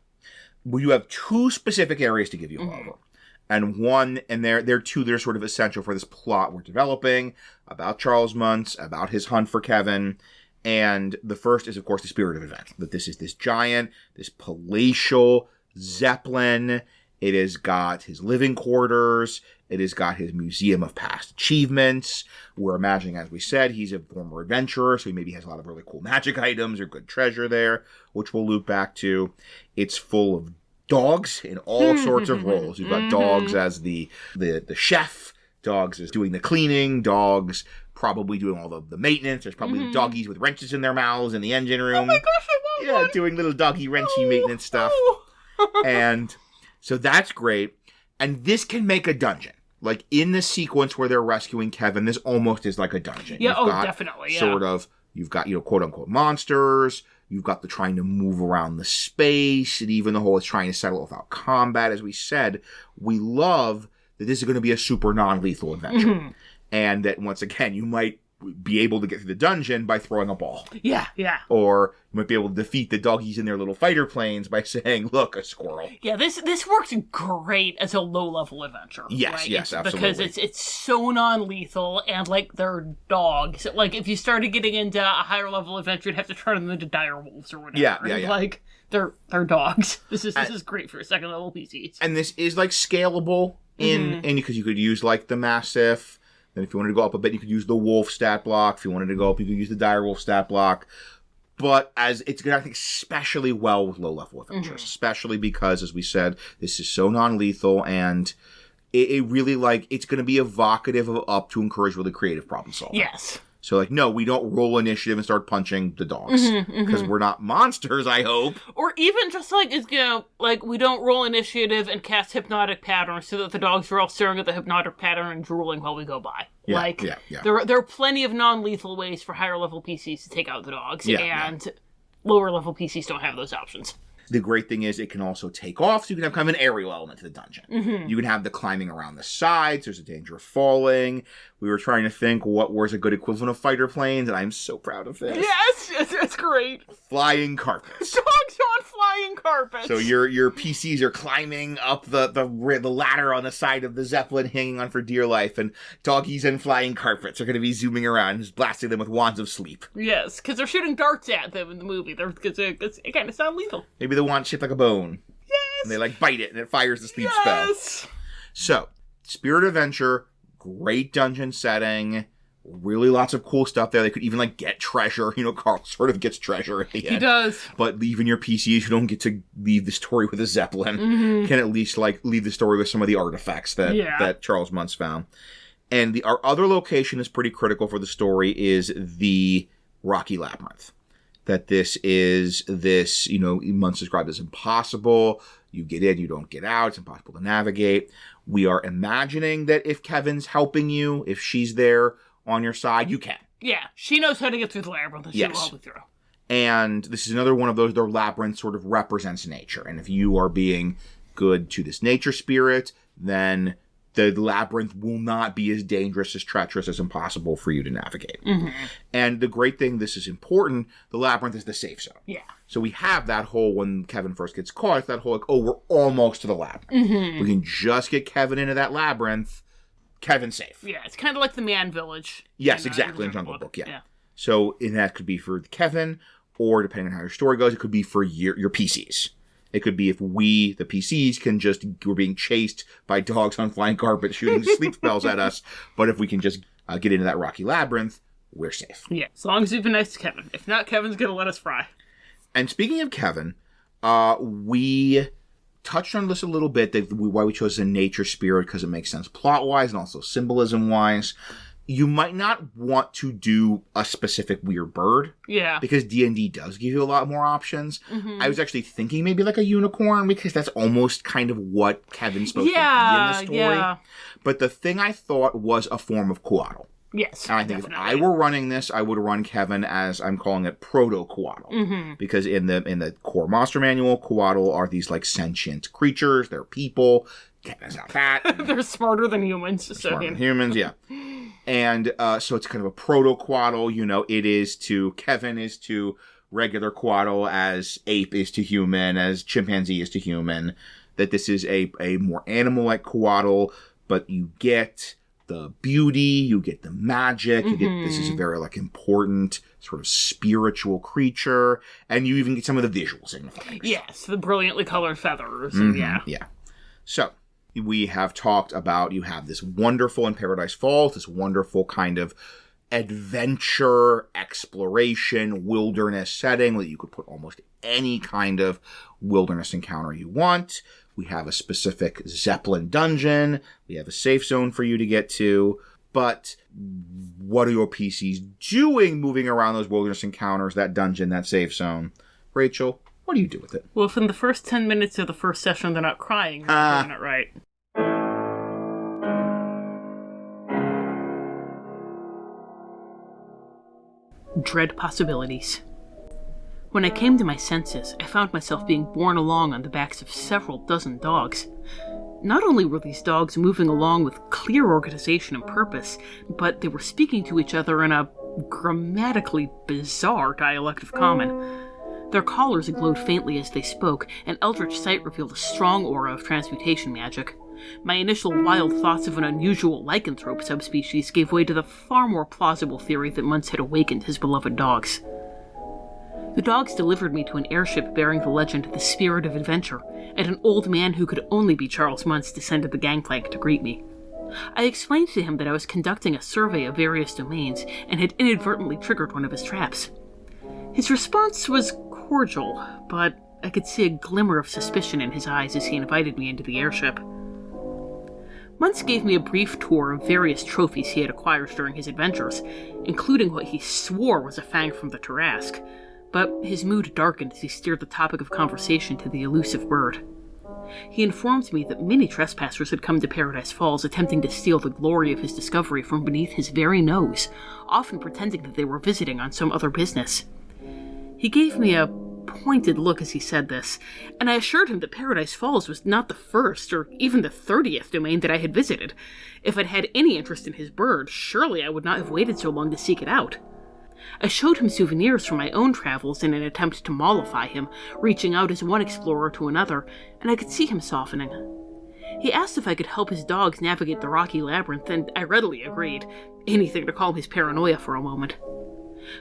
Well, you have two specific areas to give you over. And one, and they're two that are sort of essential for this plot we're developing about Charles Muntz, about his hunt for Kevin. And the first is, of course, the spirit of adventure. That this is this giant, this palatial Zeppelin. It has got his living quarters. It has got his museum of past achievements. We're imagining, as we said, he's a former adventurer, so he maybe has a lot of really cool magic items or good treasure there, which we'll loop back to. It's full of dogs in all sorts of roles. You've got dogs as the chef, dogs as doing the cleaning, dogs probably doing all the maintenance. There's probably doggies with wrenches in their mouths in the engine room. Oh my gosh, I love one. Doing little doggy wrenchy maintenance stuff. And so that's great. And this can make a dungeon. Like, in the sequence where they're rescuing Kevin, this almost is like a dungeon. Yeah, definitely, You've got, quote-unquote monsters. You've got the trying to move around the space. And even the whole is trying to settle without combat. As we said, we love that this is going to be a super non-lethal adventure. And that, once again, you might be able to get through the dungeon by throwing a ball. Yeah. Or you might be able to defeat the doggies in their little fighter planes by saying, look, a squirrel. Yeah, this works great as a low-level adventure. Yes, absolutely. Because it's so non-lethal, and, like, they're dogs. Like, if you started getting into a higher-level adventure, you'd have to turn them into dire wolves or whatever. Yeah. Like, they're dogs. This is great for second-level PCs. And this is, like, scalable in because you could use, like, the Mastiff. Then if you wanted to go up a bit, you could use the wolf stat block. If you wanted to go up, you could use the dire wolf stat block. But as it's going to, I think, especially well with low-level adventures. Especially because, as we said, this is so non-lethal, and it really, like, it's going to be evocative of Up to encourage really creative problem solving. Yes. So, like, no, we don't roll initiative and start punching the dogs. Because we're not monsters, I hope. Or even just, like, we don't roll initiative and cast hypnotic patterns so that the dogs are all staring at the hypnotic pattern and drooling while we go by. Yeah, There are plenty of non-lethal ways for higher-level PCs to take out the dogs, and lower-level PCs don't have those options. The great thing is it can also take off, so you can have kind of an aerial element to the dungeon. You can have the climbing around the sides. There's a danger of falling. We were trying to think what was a good equivalent of fighter planes, and I'm so proud of this. Yes, it's great. Flying carpets. Dogs on flying carpets. So your PCs are climbing up the ladder on the side of the Zeppelin, hanging on for dear life, and doggies and flying carpets are going to be zooming around, just blasting them with wands of sleep. Yes, because they're shooting darts at them in the movie. It kind of sounds lethal. Maybe the wand shaped like a bone. Yes. And they like bite it, and it fires the sleep spell. So, Spirit Adventure, great dungeon setting, really lots of cool stuff there. They could even like get treasure. You know, Carl sort of gets treasure at the end. He does. But even your PCs who don't get to leave the story with a Zeppelin can at least like leave the story with some of the artifacts that Charles Muntz found. And our other location is pretty critical for the story is the Rocky Labyrinth. That this, you know, Muntz described as impossible. You get in, you don't get out. It's impossible to navigate. We are imagining that if Kevin's helping you, if she's there on your side, you can. Yeah, she knows how to get through the labyrinth, and she'll help you through. And this is another one of those, their labyrinth sort of represents nature. And if you are being good to this nature spirit, then the labyrinth will not be as dangerous, as treacherous, as impossible for you to navigate. And the great thing, this is important, the labyrinth is the safe zone. Yeah. So we have that whole, when Kevin first gets caught, it's that whole, like, oh, we're almost to the labyrinth. We can just get Kevin into that labyrinth, Kevin's safe. Yeah, it's kind of like the Man Village. Yes, exactly, in Jungle Book, yeah. So, and that could be for Kevin, or depending on how your story goes, it could be for your PCs. It could be if we, the PCs, we're being chased by dogs on flying carpets shooting sleep spells at us. But if we can just get into that rocky labyrinth, we're safe. Yeah, as long as we've been nice to Kevin. If not, Kevin's going to let us fry. And speaking of Kevin, we touched on this a little bit, why we chose the nature spirit, because it makes sense plot-wise and also symbolism-wise. You might not want to do a specific weird bird. Yeah. Because D&D does give you a lot more options. I was actually thinking maybe like a unicorn, because that's almost kind of what Kevin's supposed to be in the story. Yeah. But the thing I thought was a form of coatl. Yes, and I think definitely. If I were running this, I would run Kevin as, I'm calling it, proto-coatl. Because in the core monster manual, coatl are these like sentient creatures. They're people. Kevin's not that. They're smarter than humans. Smarter than humans, yeah. And so it's kind of a proto-coatl. You know, Kevin is to regular coatl as ape is to human, as chimpanzee is to human. That this is a more animal-like coatl, but you get the beauty, you get the magic, this is a very like important sort of spiritual creature, and you even get some of the visual signifiers. Yes, the brilliantly colored feathers, and yeah. So we have talked about, you have this wonderful in Paradise Falls, this wonderful kind of adventure, exploration, wilderness setting that you could put almost any kind of wilderness encounter you want. We have a specific Zeppelin dungeon. We have a safe zone for you to get to. But what are your PCs doing moving around those wilderness encounters, that dungeon, that safe zone? Rachel, what do you do with it? Well, if in the first 10 minutes of the first session they're not crying, they're doing it right. Dread possibilities. When I came to my senses, I found myself being borne along on the backs of several dozen dogs. Not only were these dogs moving along with clear organization and purpose, but they were speaking to each other in a grammatically bizarre dialect of common. Their collars glowed faintly as they spoke, and eldritch sight revealed a strong aura of transmutation magic. My initial wild thoughts of an unusual lycanthrope subspecies gave way to the far more plausible theory that Muntz had awakened his beloved dogs. The dogs delivered me to an airship bearing the legend The Spirit of Adventure, and an old man who could only be Charles Muntz descended the gangplank to greet me. I explained to him that I was conducting a survey of various domains, and had inadvertently triggered one of his traps. His response was cordial, but I could see a glimmer of suspicion in his eyes as he invited me into the airship. Muntz gave me a brief tour of various trophies he had acquired during his adventures, including what he swore was a fang from the Tarrasque, but his mood darkened as he steered the topic of conversation to the elusive bird. He informed me that many trespassers had come to Paradise Falls attempting to steal the glory of his discovery from beneath his very nose, often pretending that they were visiting on some other business. He gave me a pointed look as he said this, and I assured him that Paradise Falls was not the first or even the 30th domain that I had visited. If I'd had any interest in his bird, surely I would not have waited so long to seek it out. I showed him souvenirs from my own travels in an attempt to mollify him, reaching out as one explorer to another, and I could see him softening. He asked if I could help his dogs navigate the rocky labyrinth, and I readily agreed, anything to calm his paranoia for a moment.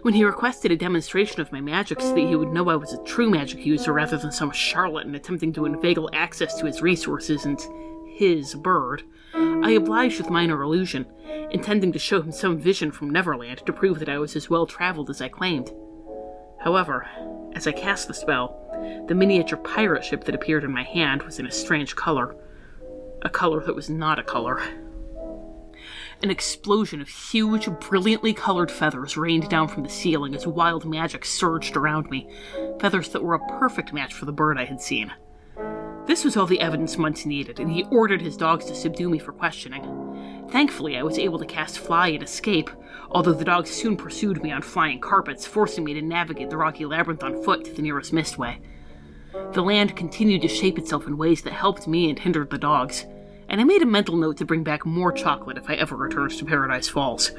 When he requested a demonstration of my magic so that he would know I was a true magic user rather than some charlatan attempting to inveigle access to his resources and his bird, I obliged with minor illusion, intending to show him some vision from Neverland to prove that I was as well-traveled as I claimed. However, as I cast the spell, the miniature pirate ship that appeared in my hand was in a strange color. A color that was not a color. An explosion of huge, brilliantly colored feathers rained down from the ceiling as wild magic surged around me, feathers that were a perfect match for the bird I had seen. This was all the evidence Muntz needed, and he ordered his dogs to subdue me for questioning. Thankfully, I was able to cast Fly and escape, although the dogs soon pursued me on flying carpets, forcing me to navigate the rocky labyrinth on foot to the nearest mistway. The land continued to shape itself in ways that helped me and hindered the dogs, and I made a mental note to bring back more chocolate if I ever returned to Paradise Falls.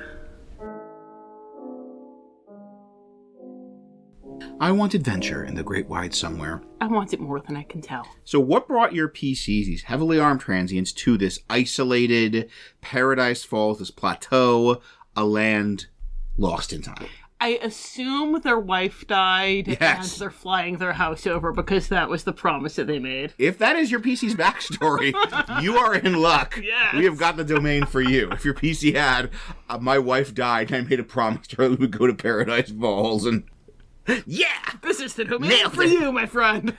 I want adventure in the great wide somewhere. I want it more than I can tell. So what brought your PCs, these heavily armed transients, to this isolated Paradise Falls, this plateau, a land lost in time? I assume their wife died, yes, and they're flying their house over because that was the promise that they made. If that is your PC's backstory, you are in luck. Yes. We have got the domain for you. If your PC had, my wife died and I made a promise to her that we would go to Paradise Falls, and yeah! This is the domain for you, my friend!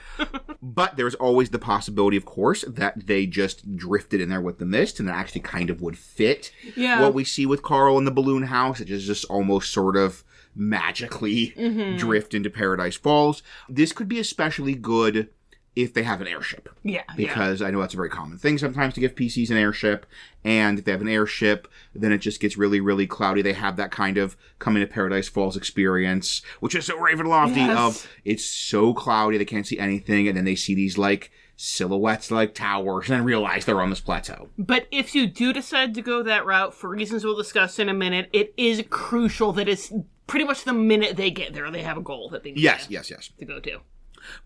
But there's always the possibility, of course, that they just drifted in there with the mist and it actually kind of would fit what we see with Carl in the balloon house. It is just almost sort of magically drift into Paradise Falls. This could be especially good if they have an airship. Yeah. Because I know that's a very common thing sometimes to give PCs an airship. And if they have an airship, then it just gets really, really cloudy. They have that kind of coming to Paradise Falls experience, which is so Ravenlofty of it's so cloudy they can't see anything. And then they see these like silhouettes like towers and then realize they're on this plateau. But if you do decide to go that route, for reasons we'll discuss in a minute, it is crucial that it's pretty much the minute they get there, they have a goal that they need to go to.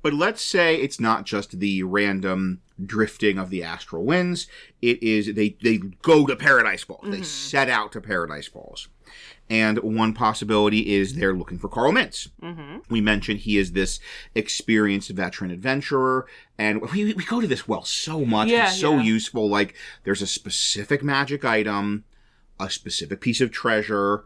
But let's say it's not just the random drifting of the astral winds. It is they go to Paradise Falls. They set out to Paradise Falls. And one possibility is they're looking for Carl Mintz. We mentioned he is this experienced veteran adventurer. And we go to this well so much. It's so useful. Like, there's a specific magic item, a specific piece of treasure,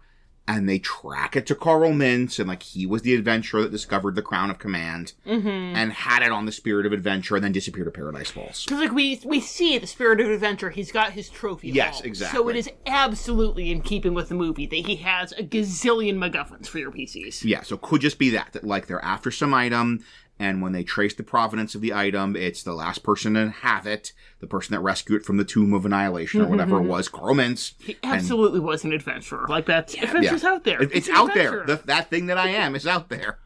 and they track it to Carl Mintz, and like he was the adventurer that discovered the Crown of Command, and had it on the Spirit of Adventure, and then disappeared to Paradise Falls. Because like we see the Spirit of Adventure, he's got his trophy. Yes, exactly. So it is absolutely in keeping with the movie that he has a gazillion MacGuffins for your PCs. Yeah, so it could just be that like they're after some item, and when they trace the provenance of the item, it's the last person to have it, the person that rescued it from the Tomb of Annihilation or whatever it was, Carl Mintz. He absolutely was an adventurer. Like, that adventure's out there. It's out there. That thing that I am is out there.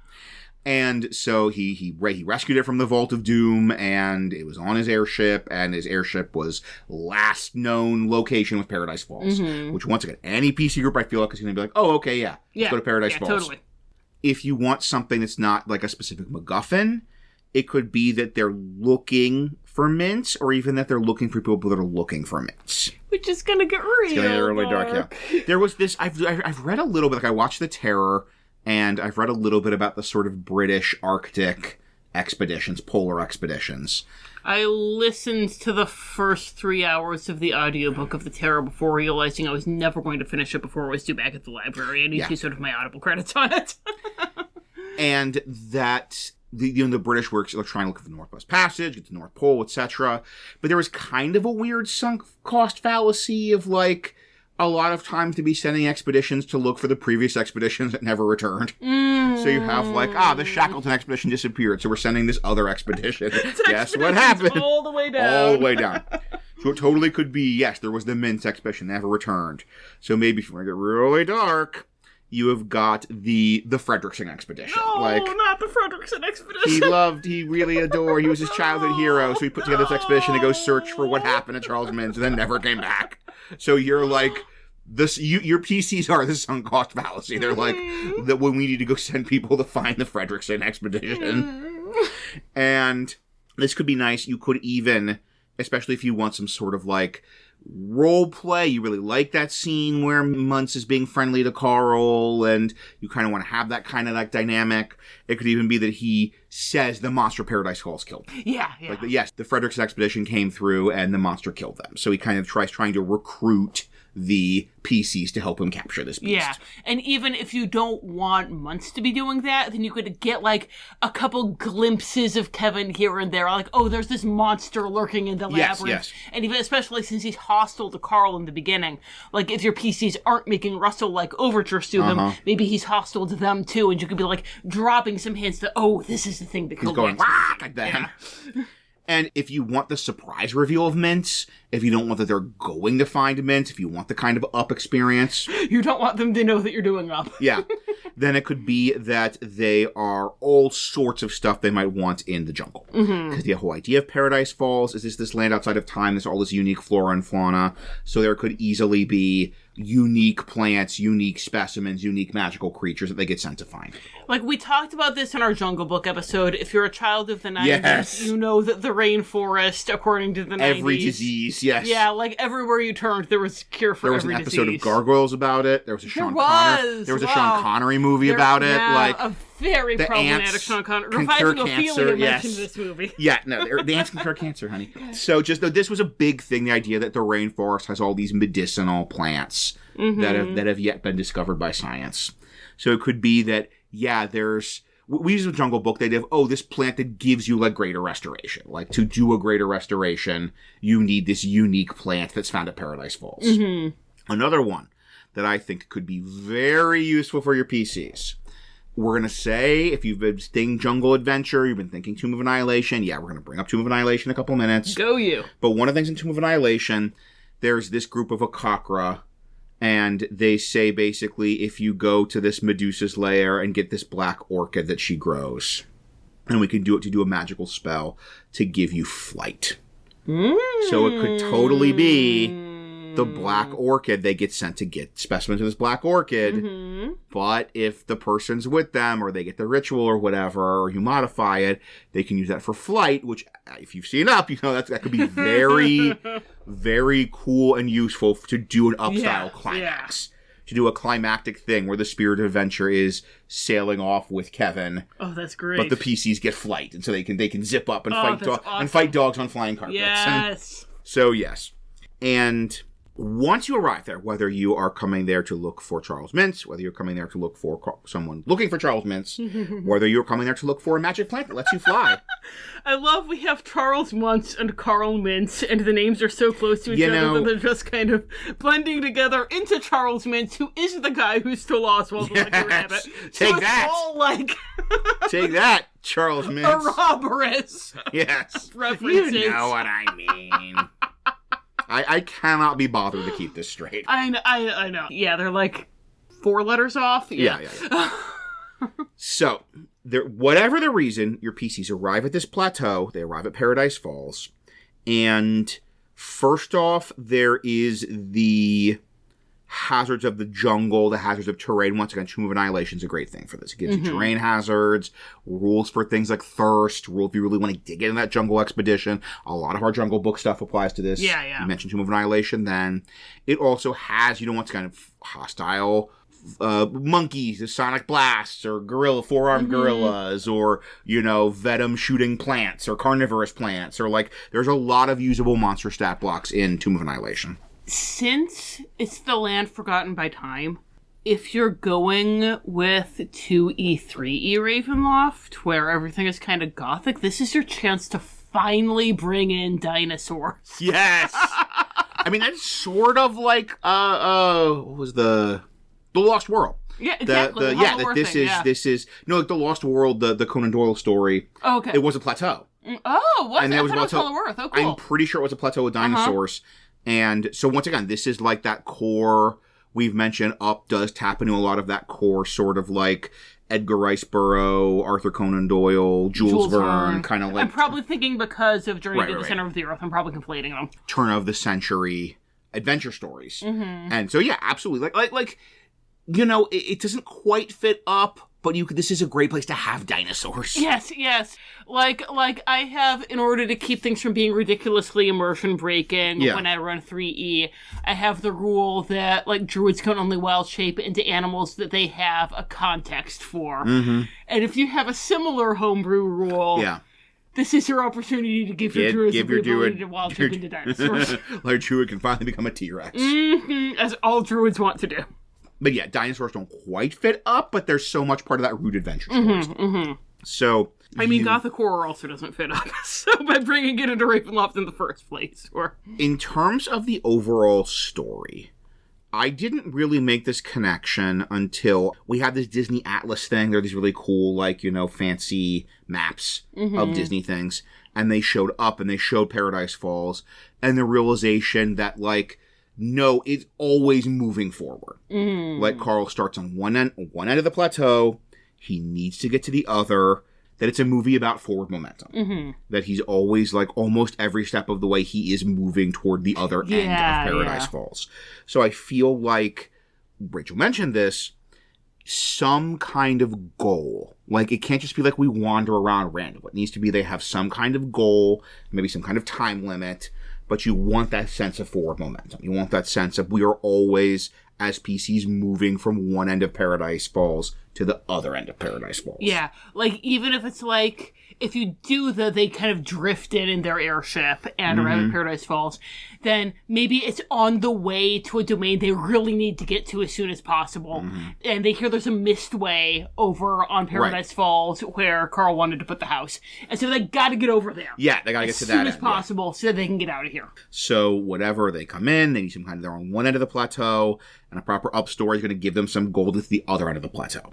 And so he rescued it from the Vault of Doom, and it was on his airship, and his airship was last known location with Paradise Falls. Which, once again, any PC group I feel like is going to be like, oh, okay, let's go to Paradise Falls. Totally. If you want something that's not like a specific MacGuffin, it could be that they're looking for Mintz, or even that they're looking for people that are looking for Mintz. Which is going to get really dark. Yeah. There was this, I've read a little bit, like I watched The Terror, and I've read a little bit about the sort of British Arctic expeditions, polar expeditions. I listened to the first 3 hours of the audiobook of The Terror before realizing I was never going to finish it before I was due back at the library. I need to do sort of my Audible credits on it. And that the British were trying to look for the Northwest Passage, get to the North Pole, etc. But there was kind of a weird sunk cost fallacy of like a lot of times to be sending expeditions to look for the previous expeditions that never returned. So you have like, the Shackleton expedition disappeared, so we're sending this other expedition. Guess what happened? All the way down. All the way down. So it totally could be, yes, there was the Mintz expedition, never returned. So maybe if you want to get really dark, you have got the Frederickson expedition. No, not the Frederickson expedition. He really adored, he was his childhood hero, so he put together this expedition to go search for what happened to Charles Mintz and then never came back. So you're like, your PCs are the sunk cost fallacy. They're like, that when we need to go send people to find the Frederickson expedition. And this could be nice. You could even, especially if you want some sort of like role play, you really like that scene where Muntz is being friendly to Carl and you kind of want to have that kind of like dynamic. It could even be that he says the monster Paradise Falls killed them. Yeah. Like, yes, the Frederickson expedition came through and the monster killed them. So he kind of trying to recruit the PCs to help him capture this beast. Yeah, and even if you don't want Muntz to be doing that, then you could get, like, a couple glimpses of Kevin here and there, like, oh, there's this monster lurking in the labyrinth. Yes. And even, especially since he's hostile to Carl in the beginning, like, if your PCs aren't making Russell-like overtures to him, maybe he's hostile to them, too, and you could be, like, dropping some hints that, oh, this is the thing that killed him. Like that. Yeah. And if you want the surprise reveal of Mintz, if you don't want that they're going to find Mintz, if you want the kind of Up experience. You don't want them to know that you're doing Up. Yeah. Then it could be that they are all sorts of stuff they might want in the jungle. Because the whole idea of Paradise Falls is this land outside of time, there's all this unique flora and fauna. So there could easily be unique plants, unique specimens, unique magical creatures that they get sent to find. Like, we talked about this in our Jungle Book episode. If you're a child of the 90s, you know that the rainforest, according to the 90s... Every disease, yes. Yeah, like, everywhere you turned, there was a cure for every disease. There was an episode of Gargoyles about it. There was a Sean Connery movie about it. Like a very problematic Sean Connery. Reviving Ophelia mentioned this movie. Yeah, no, the ants can cure cancer, honey. So just, this was a big thing, the idea that the rainforest has all these medicinal plants that have yet been discovered by science. So it could be that, yeah, we use a Jungle Book, the idea of, this plant that gives you, like, greater restoration. Like, to do a greater restoration, you need this unique plant that's found at Paradise Falls. Another one that I think could be very useful for your PCs. We're going to say, if you've been thinking Jungle Adventure, you've been thinking Tomb of Annihilation, yeah, we're going to bring up Tomb of Annihilation in a couple minutes. Go you. But one of the things in Tomb of Annihilation, there's this group of Akakra, and they say basically if you go to this Medusa's lair and get this black orchid that she grows, and we can do it to do a magical spell to give you flight. So it could totally be the black orchid. They get sent to get specimens of this black orchid, but if the person's with them or they get the ritual or whatever, or you modify it, they can use that for flight, which if you've seen Up, you know that could be very, very cool and useful to do an Up-style climax. To do a climactic thing where the spirit of adventure is sailing off with Kevin. Oh, that's great. But the PCs get flight, and so they can zip up and fight dogs on flying carpets. Yes. So yes. And once you arrive there, whether you are coming there to look for Charles Mintz, whether you're coming there to look for someone looking for Charles Mintz, whether you're coming there to look for a magic plant that lets you fly. I love we have Charles Muntz and Carl Mintz, and the names are so close to each other that they're just kind of blending together into Charles Mintz, who is the guy who stole Oswald the Lucky Rabbit. Take so that! It's all like... Take that, Charles Mintz. Ouroboros. Yes. References. You know what I mean. I cannot be bothered to keep this straight. I know. Yeah, they're like 4 letters off. Yeah. So, whatever the reason, your PCs arrive at this plateau, they arrive at Paradise Falls, and first off, there is the hazards of the jungle, the hazards of terrain. Once again, Tomb of Annihilation is a great thing for this. It gives you terrain hazards, rules for things like thirst, rules if you really want to dig into that jungle expedition. A lot of our Jungle Book stuff applies to this. Yeah. You mentioned Tomb of Annihilation then. It also has, once kind of hostile monkeys, sonic blasts, or four-armed gorillas, or, venom-shooting plants, or carnivorous plants, or, there's a lot of usable monster stat blocks in Tomb of Annihilation. Since it's the land forgotten by time, if you're going with 2E, 3E Ravenloft, where everything is kind of gothic, this is your chance to finally bring in dinosaurs. Yes! I mean, that's sort of like, what was the Lost World. Yeah, exactly. This is like the Lost World, the Conan Doyle story. Oh, okay. It was a plateau. Oh, what? And I it was a thought plateau. it was Hollow Earth. Oh, cool. I'm pretty sure it was a plateau with dinosaurs. And so once again, this is like that core we've mentioned. Up does tap into a lot of that core sort of like Edgar Rice Burroughs, Arthur Conan Doyle, Jules Verne, kind of like... I'm probably thinking because of Journey to the Center of the Earth, I'm probably conflating them. Turn of the century adventure stories. Mm-hmm. And so, yeah, absolutely. Like you know, it doesn't quite fit up, but this is a great place to have dinosaurs. Yes. Like I have, in order to keep things from being ridiculously immersion breaking when I run 3E, I have the rule that, like, druids can only wild shape into animals that they have a context for. Mm-hmm. And if you have a similar homebrew rule... Yeah. This is your opportunity to give your druids the ability to wild shape into dinosaurs. Like, druid can finally become a T-Rex. Mm-hmm, as all druids want to do. But yeah, dinosaurs don't quite fit up, but there's so much part of that root adventure stories. Mm-hmm. So, I mean, Gothic horror also doesn't fit up. So by bringing it into Ravenloft in the first place, in terms of the overall story, I didn't really make this connection until we had this Disney Atlas thing. There are these really cool, like, you know, fancy maps of Disney things, and they showed up and they showed Paradise Falls, and the realization that, like, no, it's always moving forward. Like, Carl starts on one end of the plateau, he needs to get to the other, that it's a movie about forward momentum. That he's always, like, almost every step of the way, he is moving toward the other end of Paradise Falls. So I feel like, Rachel mentioned this, some kind of goal. Like, it can't just be like we wander around randomly. It needs to be they have some kind of goal, maybe some kind of time limit, but you want that sense of forward momentum. You want that sense of we are always, as PCs, moving from one end of Paradise Falls to the other end of Paradise Falls. Yeah, like, even if it's like, if you do they kind of drift in their airship and around Paradise Falls, then maybe it's on the way to a domain they really need to get to as soon as possible. And they hear there's a mist way over on Paradise Falls where Carl wanted to put the house. And so they gotta get over there. Yeah, they gotta get to that end. As soon as possible so that they can get out of here. So whatever, they come in, they need some kind of, they're on one end of the plateau, and a proper up story is going to give them some gold at the other end of the plateau.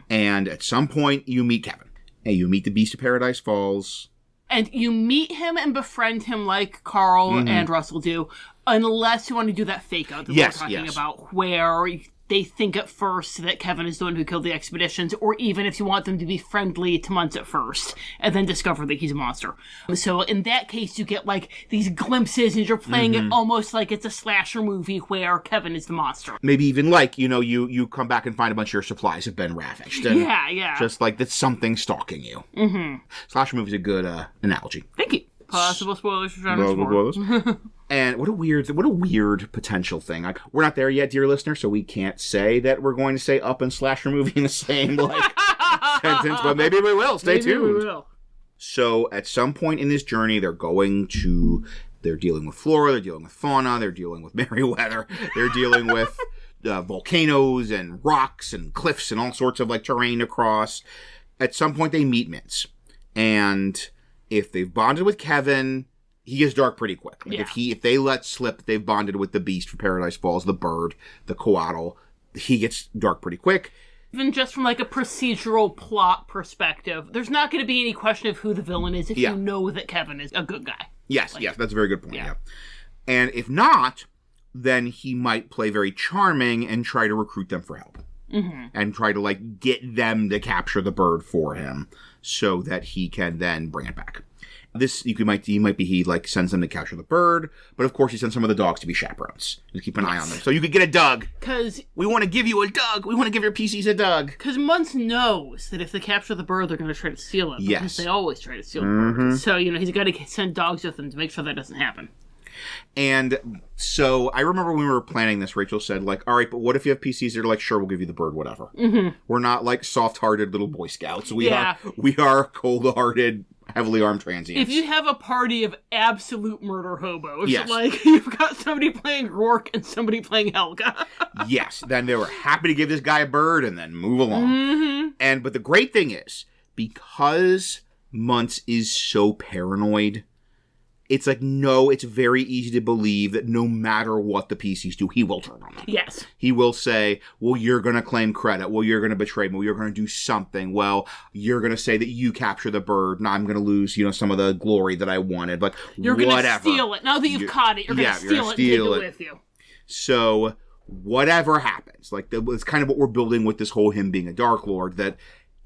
And at some point, you meet Kevin. And you meet the Beast of Paradise Falls. And you meet him and befriend him like Carl and Russell do, unless you want to do that fake out that we're talking about, where they think at first that Kevin is the one who killed the expeditions, or even if you want them to be friendly to Muntz at first, and then discover that he's a monster. So in that case, you get, like, these glimpses, and you're playing it almost like it's a slasher movie where Kevin is the monster. Maybe even, like, you know, you come back and find a bunch of your supplies have been ravaged. And just like that's something stalking you. Slasher movie's a good analogy. Thank you. Possible spoilers for Genres 4. And what a weird potential thing. Like, we're not there yet, dear listener, so we can't say that we're going to say up and slasher movie in the same, like, sentence, but maybe we will. Stay tuned. We will. So at some point in this journey, they're dealing with flora, they're dealing with fauna, they're dealing with Merryweather, they're dealing with volcanoes and rocks and cliffs and all sorts of, like, terrain to cross. At some point, they meet Mintz. And if they've bonded with Kevin, he gets dark pretty quick. Like, if they let slip, they've bonded with the Beast from Paradise Falls, the bird, the coatl, he gets dark pretty quick. Even just from, like, a procedural plot perspective, there's not going to be any question of who the villain is if you know that Kevin is a good guy. Yes, that's a very good point, And if not, then he might play very charming and try to recruit them for help. And try to, like, get them to capture the bird for him so that he can then bring it back. He like sends them to capture the bird, but of course he sends some of the dogs to be chaperones. Just keep an eye on them. So you could get a Doug. Because we want to give you a Doug. We want to give your PCs a Doug. Because Muntz knows that if they capture the bird, they're going to try to steal it. Yes. Because they always try to steal the bird. So, you know, he's got to send dogs with them to make sure that doesn't happen. And so I remember when we were planning this, Rachel said, like, all right, but what if you have PCs that are like, sure, we'll give you the bird, whatever. We're not like soft-hearted little Boy Scouts. We are cold-hearted, heavily armed transients. If you have a party of absolute murder hobos, yes. like, you've got somebody playing Rourke and somebody playing Helga. Yes, then they were happy to give this guy a bird and then move along. Mm-hmm. But the great thing is, because Muntz is so paranoid, it's like, no, it's very easy to believe that no matter what the PCs do, he will turn on them. Yes. He will say, well, you're going to claim credit. Well, you're going to betray me. Well, you're going to do something. Well, you're going to say that you capture the bird, and I'm going to lose, some of the glory that I wanted. But you're going to steal it. Now that you've caught it, you're going to steal it and take it with you. So whatever happens, like, it's kind of what we're building with this whole him being a Dark Lord, that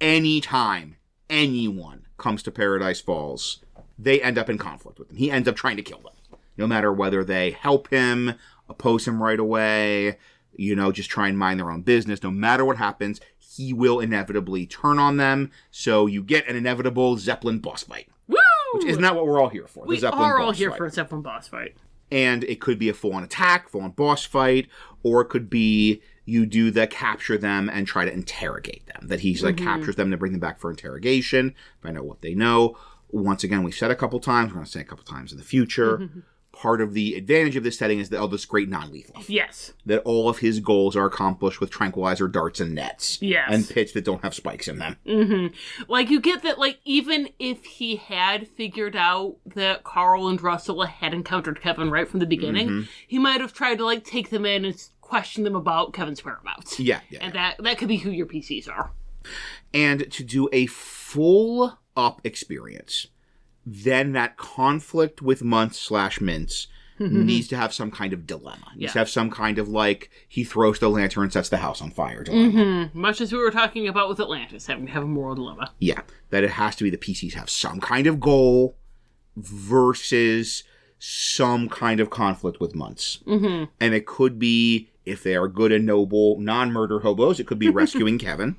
anytime anyone comes to Paradise Falls, they end up in conflict with him. He ends up trying to kill them. No matter whether they help him, oppose him right away, just try and mind their own business. No matter what happens, he will inevitably turn on them. So you get an inevitable Zeppelin boss fight. Woo! Which is not what we're all here for. We are all here for a Zeppelin boss fight. And it could be a full-on attack, full-on boss fight, or it could be you do the capture them and try to interrogate them. That he's captures them to bring them back for interrogation, find out what they know. Once again, we've said a couple times, we're going to say a couple times in the future. Part of the advantage of this setting is that this great non-lethal. Yes. That all of his goals are accomplished with tranquilizer darts and nets. Yes. And pits that don't have spikes in them. Mm-hmm. Like, you get that, like, even if he had figured out that Carl and Russell had encountered Kevin right from the beginning, he might have tried to, like, take them in and question them about Kevin's whereabouts. Yeah. And that could be who your PCs are. And to do a full up experience, then that conflict with Muntz/Mintz needs to have some kind of dilemma. Needs to have some kind of, like, he throws the lantern and sets the house on fire dilemma. Much as we were talking about with Atlantis, having to have a moral dilemma. Yeah, that it has to be the PCs have some kind of goal versus some kind of conflict with Muntz. And it could be, if they are good and noble non-murder hobos, it could be rescuing Kevin.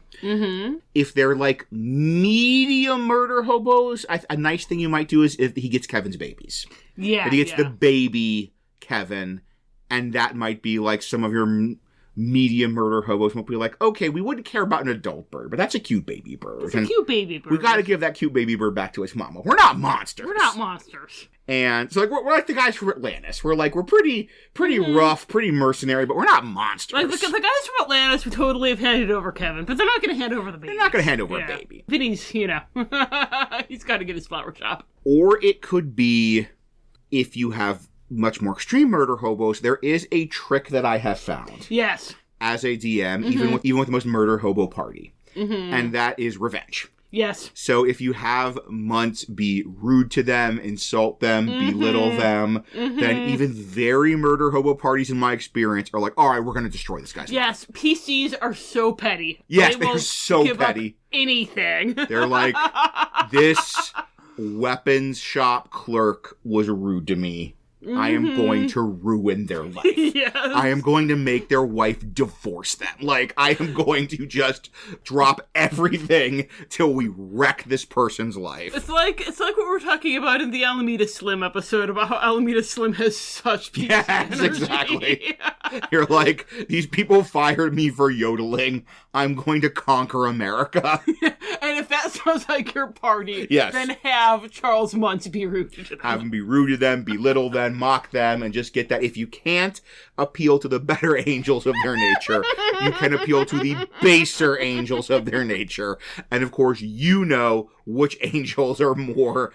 If they're, like, medium murder hobos, a nice thing you might do is if he gets Kevin's babies. Yeah, If he gets the baby Kevin, and that might be, like, some of your medium murder hobos might be like, okay, we wouldn't care about an adult bird, but that's a cute baby bird. It's a cute baby bird. We got to give that cute baby bird back to its mama. We're not monsters. We're not monsters. And so, like, we're like the guys from Atlantis. We're pretty rough, pretty mercenary, but we're not monsters. Like, the guys from Atlantis would totally have handed over Kevin, but they're not going to hand over the baby. They're not going to hand over a baby. Vinny's, he's got to get his flower shop. Or it could be, if you have much more extreme murder hobos, there is a trick that I have found. Yes. As a DM, even with the most murder hobo party. And that is revenge. Yes. So if you have Muntz be rude to them, insult them, belittle them, then even very murder hobo parties, in my experience, are like, all right, we're going to destroy this guy's Yes, life. PCs are so petty. Yes, they're so petty. Anything. They're like, this weapons shop clerk was rude to me. I am going to ruin their life. Yes. I am going to make their wife divorce them. Like, I am going to just drop everything till we wreck this person's life. It's like what we were talking about in the Alameda Slim episode about how Alameda Slim has such PC Yes, energy. exactly. You're like, these people fired me for yodeling. I'm going to conquer America. And if that sounds like your party, Yes. then have Charles Muntz be rude to them. Have them be rude to them, belittle them, mock them, and just get that. If you can't appeal to the better angels of their nature, you can appeal to the baser angels of their nature. And of course, you know which angels are more,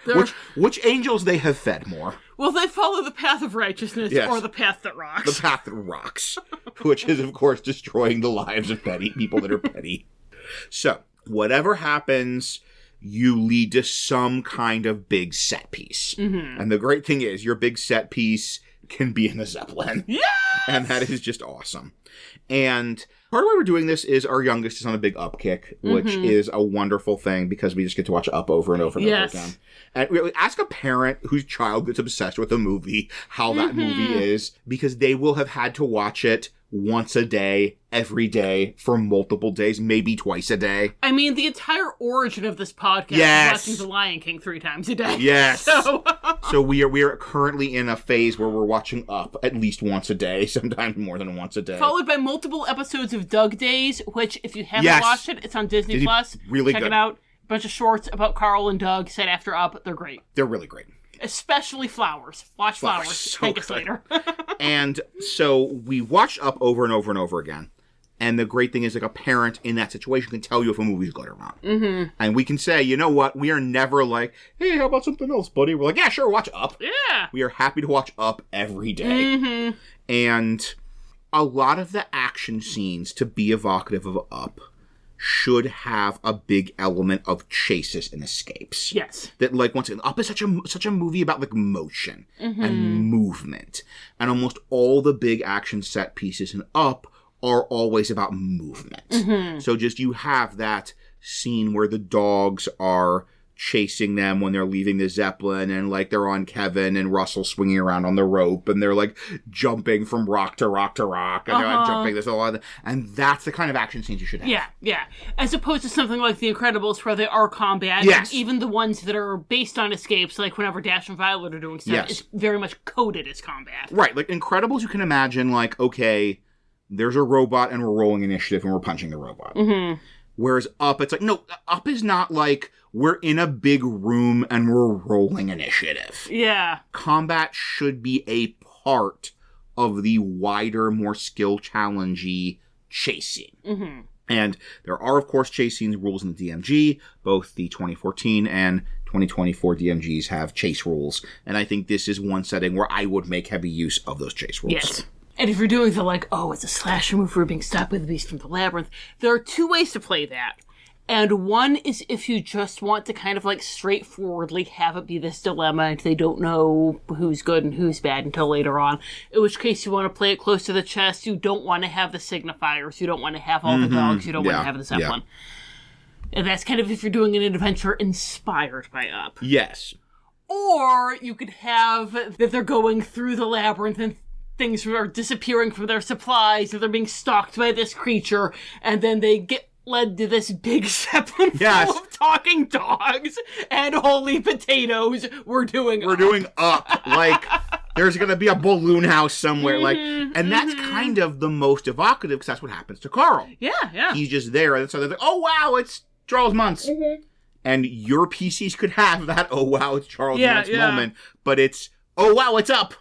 which angels they have fed more. Will they follow the path of righteousness Yes. or the path that rocks? The path that rocks, which is, of course, destroying the lives of petty people that are petty. So, whatever happens, you lead to some kind of big set piece. And the great thing is, your big set piece can be in the Zeppelin. Yes! And that is just awesome. And part of why we're doing this is our youngest is on a big Up kick, which is a wonderful thing because we just get to watch Up over and over and over again. And really ask a parent whose child gets obsessed with a movie how that movie is, because they will have had to watch it once a day, every day, for multiple days, maybe twice a day. I mean, the entire origin of this podcast Yes. is watching The Lion King 3 times a day. Yes. So, So we are currently in a phase where we're watching Up at least once a day, sometimes more than once a day. followed by multiple episodes of Doug Days, which, if you haven't Yes. watched it, it's on Disney Disney- Plus. really Check good. it out. bunch of shorts about Carl and Doug set after Up. They're great. They're really great. Especially Flowers. Watch Flowers. So Thank us later. And so we watched Up over and over and over again. And the great thing is, like, a parent in that situation can tell you if a movie's good or not. Mm-hmm. And we can say, you know what? We are never like, hey, how about something else, buddy? We're like, yeah, sure, watch Up. Yeah. We are happy to watch Up every day. Mm-hmm. And a lot of the action scenes, to be evocative of Up, should have a big element of chases and escapes. Yes. That, like, once again, Up is such a movie about, like, motion and movement. And almost all the big action set pieces in Up are always about movement. So just you have that scene where the dogs are chasing them when they're leaving the Zeppelin, and like they're on Kevin and Russell swinging around on the rope, and they're like jumping from rock to rock to rock, and they're like, jumping. There's a lot of and that's the kind of action scenes you should have. Yeah. As opposed to something like The Incredibles where they are combat. Yes. And even the ones that are based on escapes, like whenever Dash and Violet are doing stuff, Yes. it's very much coded as combat. Right, like Incredibles, you can imagine like, okay, there's a robot and we're rolling initiative and we're punching the robot. Whereas Up, it's like, no, Up is not like, we're in a big room and we're rolling initiative. Yeah. Combat should be a part of the wider, more skill challengey chase scene. And there are, of course, chase scene rules in the DMG. Both the 2014 and 2024 DMGs have chase rules. And I think this is one setting where I would make heavy use of those chase rules. Yes. And if you're doing the like, oh, it's a slasher movie, we're being stopped by the beast from the labyrinth, there are two ways to play that. And one is if you just want to kind of like straightforwardly have it be this dilemma and they don't know who's good and who's bad until later on. In which case you want to play it close to the chest. You don't want to have the signifiers. You don't want to have all the dogs. You don't want to have the Zeppelin. And that's kind of if you're doing an adventure inspired by Up. Yes. Or you could have that they're going through the labyrinth and things are disappearing from their supplies, or they're being stalked by this creature, and then they get led to this big Zeppelin full of talking dogs and holy potatoes. We're doing Up. Like, there's going to be a balloon house somewhere. Like, and that's kind of the most evocative, because that's what happens to Carl. Yeah. He's just there, and so they're like, oh, wow, it's Charles Muntz. And your PCs could have that, oh, wow, it's Charles Muntz moment, but it's, oh, wow, it's Up.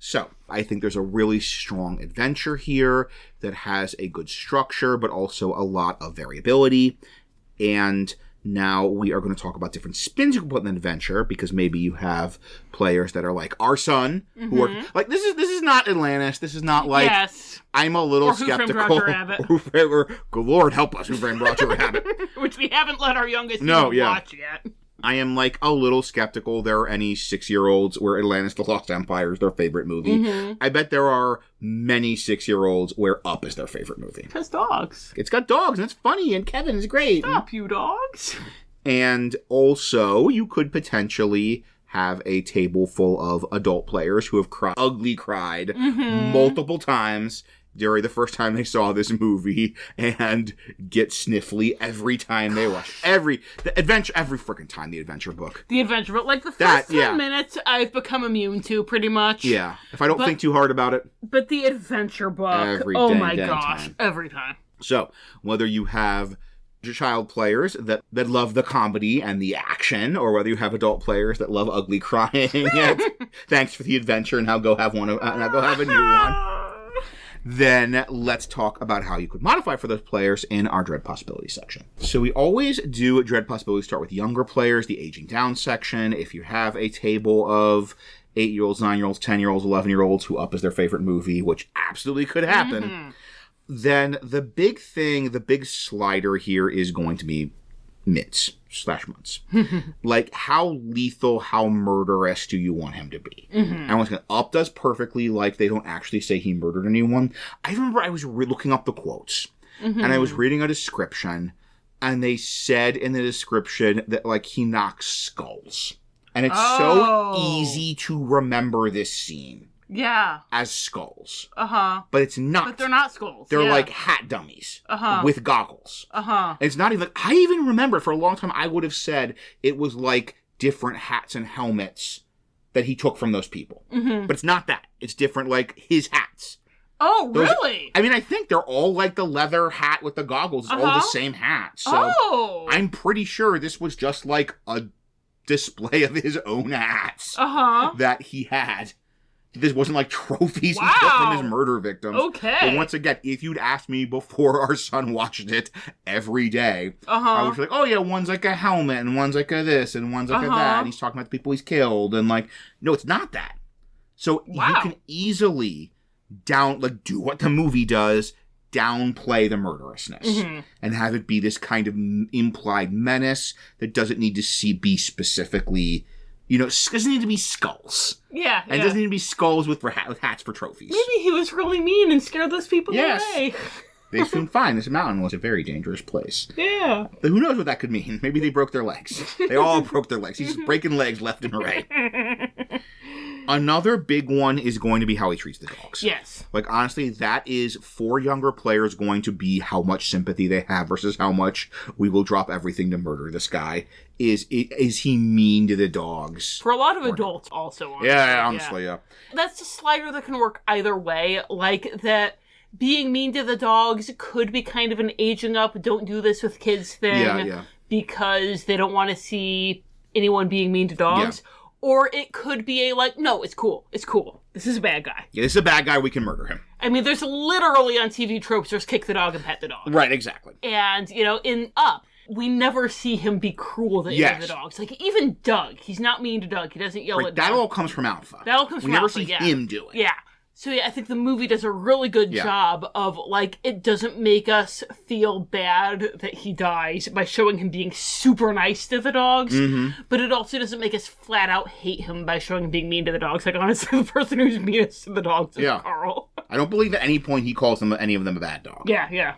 So, I think there's a really strong adventure here that has a good structure, but also a lot of variability. And now we are going to talk about different spins you can put in an adventure, because maybe you have players that are like our son, who are like, this is not Atlantis. This is not like, I'm a little skeptical. Or good Lord, help us, Who Framed Roger Rabbit. Which we haven't let our youngest watch yet. I am like a little skeptical there are any 6-year-olds where Atlantis the Lost Empire is their favorite movie. I bet there are many 6-year-olds where Up is their favorite movie. Because dogs. It's got dogs and it's funny and Kevin is great. Stop, you dogs. And also, you could potentially have a table full of adult players who have ugly cried multiple times during the first time they saw this movie, and get sniffly every time they watch every freaking time the adventure book. Like the first 10 minutes I've become immune to pretty much. Yeah. If I don't think too hard about it. But the adventure book, every time. So, whether you have child players that love the comedy and the action, or whether you have adult players that love ugly crying, thanks for the adventure, and now go have a new one. Then let's talk about how you could modify for those players in our Dread Possibilities section. So we always do Dread Possibilities start with younger players, the aging down section. If you have a table of 8-year-olds, 9-year-olds, 10-year-olds, 11-year-olds who Up is their favorite movie, which absolutely could happen, then the big slider here is going to be Mitts/Muntz. Like, how lethal, how murderous do you want him to be? And once again, Up does perfectly, like, they don't actually say he murdered anyone. I remember I was looking up the quotes, and I was reading a description, and they said in the description that, like, he knocks skulls. And it's so easy to remember this scene. Yeah. As skulls. But it's not. But they're not skulls. They're like hat dummies. With goggles. It's not even, I even remember for a long time I would have said it was like different hats and helmets that he took from those people. But it's not that. It's different, like his hats. Oh, really? I mean, I think they're all like the leather hat with the goggles. It's all the same hat. So I'm pretty sure this was just like a display of his own hats that he had. This wasn't like trophies he took from his murder victims. Okay. But once again, if you'd asked me before our son watched it every day, I would be like, oh yeah, one's like a helmet, and one's like a this, and one's like a that, and he's talking about the people he's killed, and like, no, it's not that. So you can easily do what the movie does, downplay the murderousness, and have it be this kind of implied menace that doesn't need to be specifically... it doesn't need to be skulls. Yeah. And it doesn't need to be skulls with hats for trophies. Maybe he was really mean and scared those people away. They seemed fine. This mountain was a very dangerous place. Yeah. But who knows what that could mean? Maybe they broke their legs. They all broke their legs. He's just breaking legs left and right. Another big one is going to be how he treats the dogs. Yes. Like, honestly, that is, for younger players, going to be how much sympathy they have versus how much we will drop everything to murder this guy. Is he mean to the dogs? For a lot of adults also, honestly. Yeah, honestly, yeah. That's a slider that can work either way. Like, that being mean to the dogs could be kind of an aging up, don't do this with kids thing. Because they don't want to see anyone being mean to dogs. Yeah. Or it could be no, it's cool. It's cool. This is a bad guy. Yeah, this is a bad guy. We can murder him. I mean, there's literally on TV tropes, there's kick the dog and pet the dog. Right, exactly. And, in Up, we never see him be cruel to any of the dogs. Like, even Doug, he's not mean to Doug. He doesn't yell at Doug. That all comes from Alpha. We never see him do it. Yeah. So, I think the movie does a really good job of, it doesn't make us feel bad that he dies by showing him being super nice to the dogs, but it also doesn't make us flat out hate him by showing him being mean to the dogs. Like, honestly, the person who's meanest to the dogs is Carl. I don't believe at any point he calls any of them a bad dog. Yeah.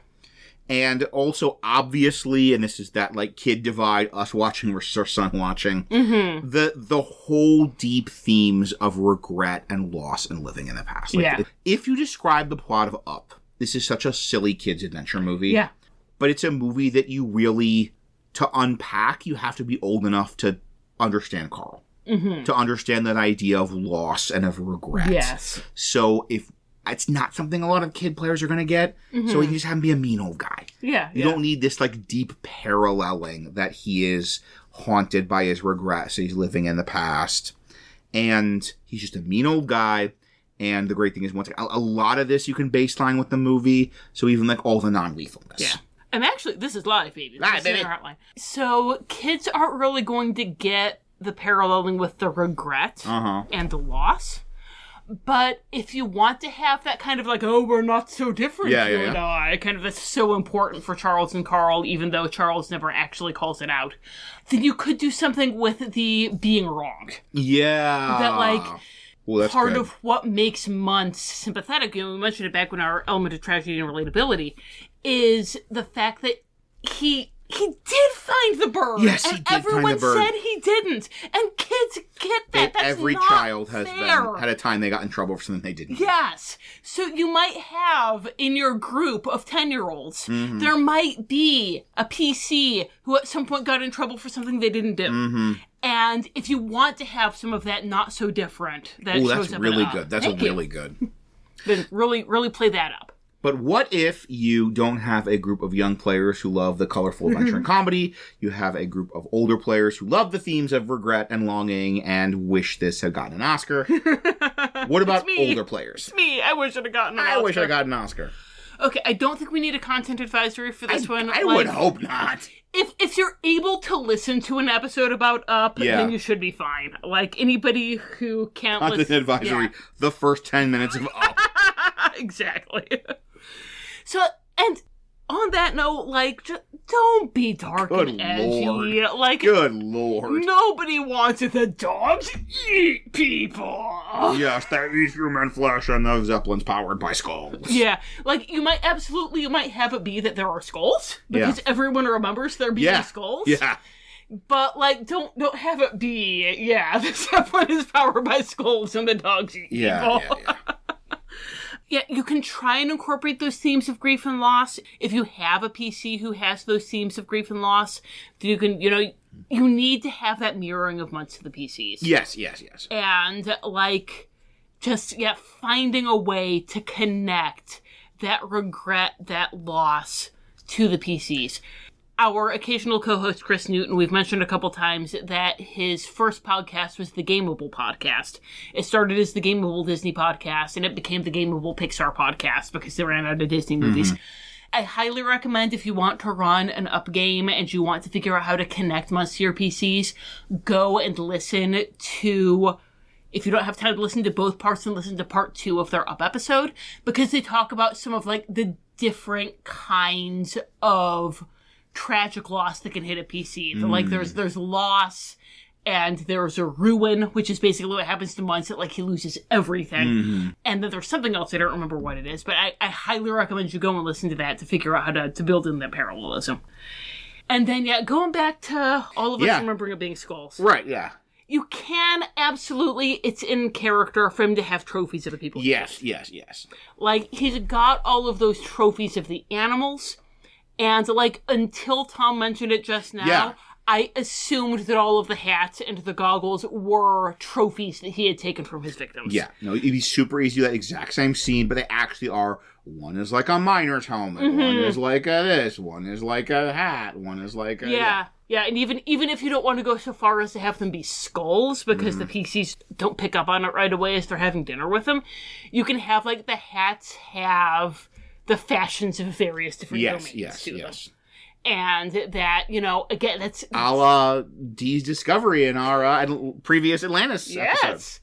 And also, obviously, and this is that, kid divide, us watching versus our son watching, the whole deep themes of regret and loss and living in the past. If you describe the plot of Up, this is such a silly kid's adventure movie. Yeah. But it's a movie that you really, to unpack, you have to be old enough to understand Carl. To understand that idea of loss and of regret. Yes. So it's not something a lot of kid players are going to get, so you just have him be a mean old guy. Yeah. You don't need this, deep paralleling that he is haunted by his regret, so he's living in the past. And he's just a mean old guy, and the great thing is, a lot of this you can baseline with the movie, so even, all the non-lethalness. Yeah. And actually, this is live, baby. Live, baby. So, kids aren't really going to get the paralleling with the regret and the loss. But if you want to have that kind of we're not so different, and I, kind of that's so important for Charles and Carl, even though Charles never actually calls it out, then you could do something with the being wrong. Yeah. That part of what makes Muntz sympathetic, we mentioned it back when our element of tragedy and relatability, is the fact that he did find the bird. Yes, he and did everyone find the bird. said he didn't. And kids get that. That's every not child has fair. had a time they got in trouble for something they didn't. Yes. So you might have in your group of 10-year-olds, there might be a PC who at some point got in trouble for something they didn't do. And if you want to have some of that not so different, that shows that's up really in good. That's really good. Then really, really play that up. But what if you don't have a group of young players who love the colorful adventure and comedy? You have a group of older players who love the themes of regret and longing and wish this had gotten an Oscar. What about older players? It's me. I wish I'd have gotten an Oscar. I wish I got an Oscar. Okay, I don't think we need a content advisory for this one. I would hope not. If you're able to listen to an episode about Up, then you should be fine. Anybody who can't listen... Content advisory, the first 10 minutes of Up. Exactly. So, and on that note, just don't be dark and edgy. Lord. Good Lord. Nobody wants it. The dogs eat people. Yes, they eat human flesh and the Zeppelins powered by skulls. Yeah. You might have it be that there are skulls, because everyone remembers there being skulls. Yeah. But, don't have it be, the Zeppelin is powered by skulls and the dogs eat people. Yeah. Yeah, you can try and incorporate those themes of grief and loss. If you have a PC who has those themes of grief and loss, you can, you need to have that mirroring of Muntz to the PCs. Yes. And, just, finding a way to connect that regret, that loss to the PCs. Our occasional co-host, Chris Newton, we've mentioned a couple times that his first podcast was the Gameable podcast. It started as the Gameable Disney podcast, and it became the Gameable Pixar podcast because they ran out of Disney movies. I highly recommend, if you want to run an up game and you want to figure out how to connect months to your PCs, go and listen to... If you don't have time to listen to both parts, then listen to part 2 of their up episode, because they talk about some of, like, the different kinds of tragic loss that can hit a PC. Like, there's loss, and there's a ruin, which is basically what happens to Munce, that, like, he loses everything. And then there's something else, I don't remember what it is, but I highly recommend you go and listen to that to figure out how to build in that parallelism. And then, going back to all of us remembering it being skulls. Right, yeah. You can absolutely, it's in character for him to have trophies of the people. Yes. Like, he's got all of those trophies of the animals, and, like, until Tom mentioned it just now, I assumed that all of the hats and the goggles were trophies that he had taken from his victims. Yeah, no, it'd be super easy to do that exact same scene, but they actually are. One is like a miner's helmet, one is like a this, one is like a hat, one is like a... Yeah, and even if you don't want to go so far as to have them be skulls, because the PCs don't pick up on it right away as they're having dinner with them, you can have, like, the hats have the fashions of various different domains to them. And that, again, that's... A la Dee's discovery in our previous Atlantis episode.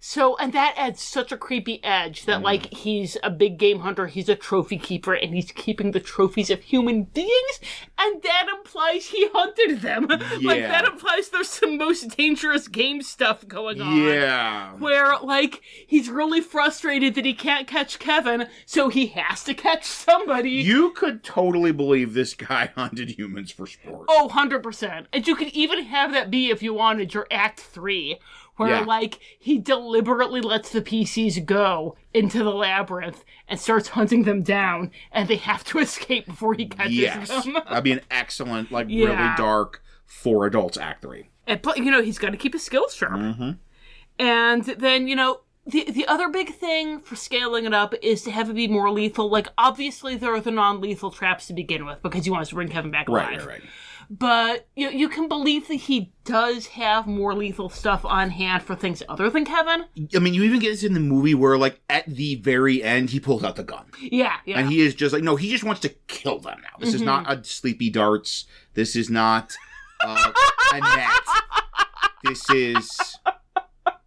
So, and that adds such a creepy edge that, like, he's a big game hunter, he's a trophy keeper, and he's keeping the trophies of human beings, and that implies he hunted them. Like, that implies there's some most dangerous game stuff going on. Yeah. Where, like, he's really frustrated that he can't catch Kevin, so he has to catch somebody. You could totally believe this guy hunted humans for sport. Oh, 100%. And you could even have that be, if you wanted, your Act 3, where, like, he deliberately lets the PCs go into the labyrinth and starts hunting them down, and they have to escape before he catches them. That'd be an excellent, like, really dark, for adults Act 3. And, but, he's got to keep his skills sharp. And then, the other big thing for scaling it up is to have it be more lethal. Like, obviously, there are the non-lethal traps to begin with, because he wants to bring Kevin back alive. Right. But you can believe that he does have more lethal stuff on hand for things other than Kevin. I mean, you even get this in the movie where, like, at the very end, he pulls out the gun. Yeah. And he is just like, no, he just wants to kill them now. This is not a sleepy darts. This is not a net. This is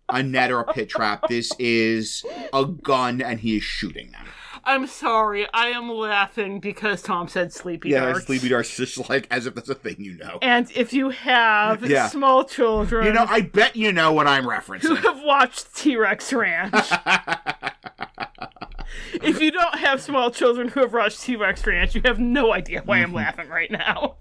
a net or a pit trap. This is a gun, and he is shooting them. I'm sorry, I am laughing because Tom said sleepy darts. Yeah, sleepy darts, just like as if that's a thing you know. And if you have small children... I bet you know what I'm referencing. ...who have watched T-Rex Ranch. If you don't have small children who have watched T-Rex Ranch, you have no idea why I'm laughing right now.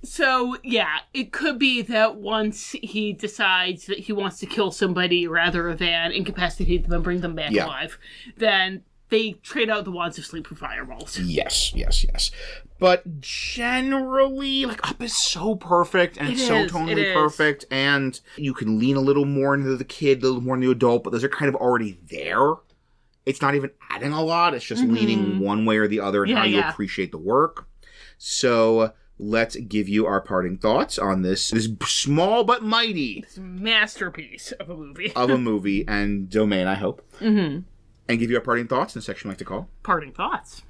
So, it could be that once he decides that he wants to kill somebody rather than incapacitate them and bring them back alive, then... they trade out the wands of sleep for fireballs. Yes. But generally, like, Up is so perfect, and it's so tonally perfect, and you can lean a little more into the kid, a little more into the adult, but those are kind of already there. It's not even adding a lot, it's just leaning one way or the other and how you appreciate the work. So, let's give you our parting thoughts on this small but mighty... this masterpiece of a movie. And domain, I hope. And give you our parting thoughts in the section we like to call... Parting Thoughts.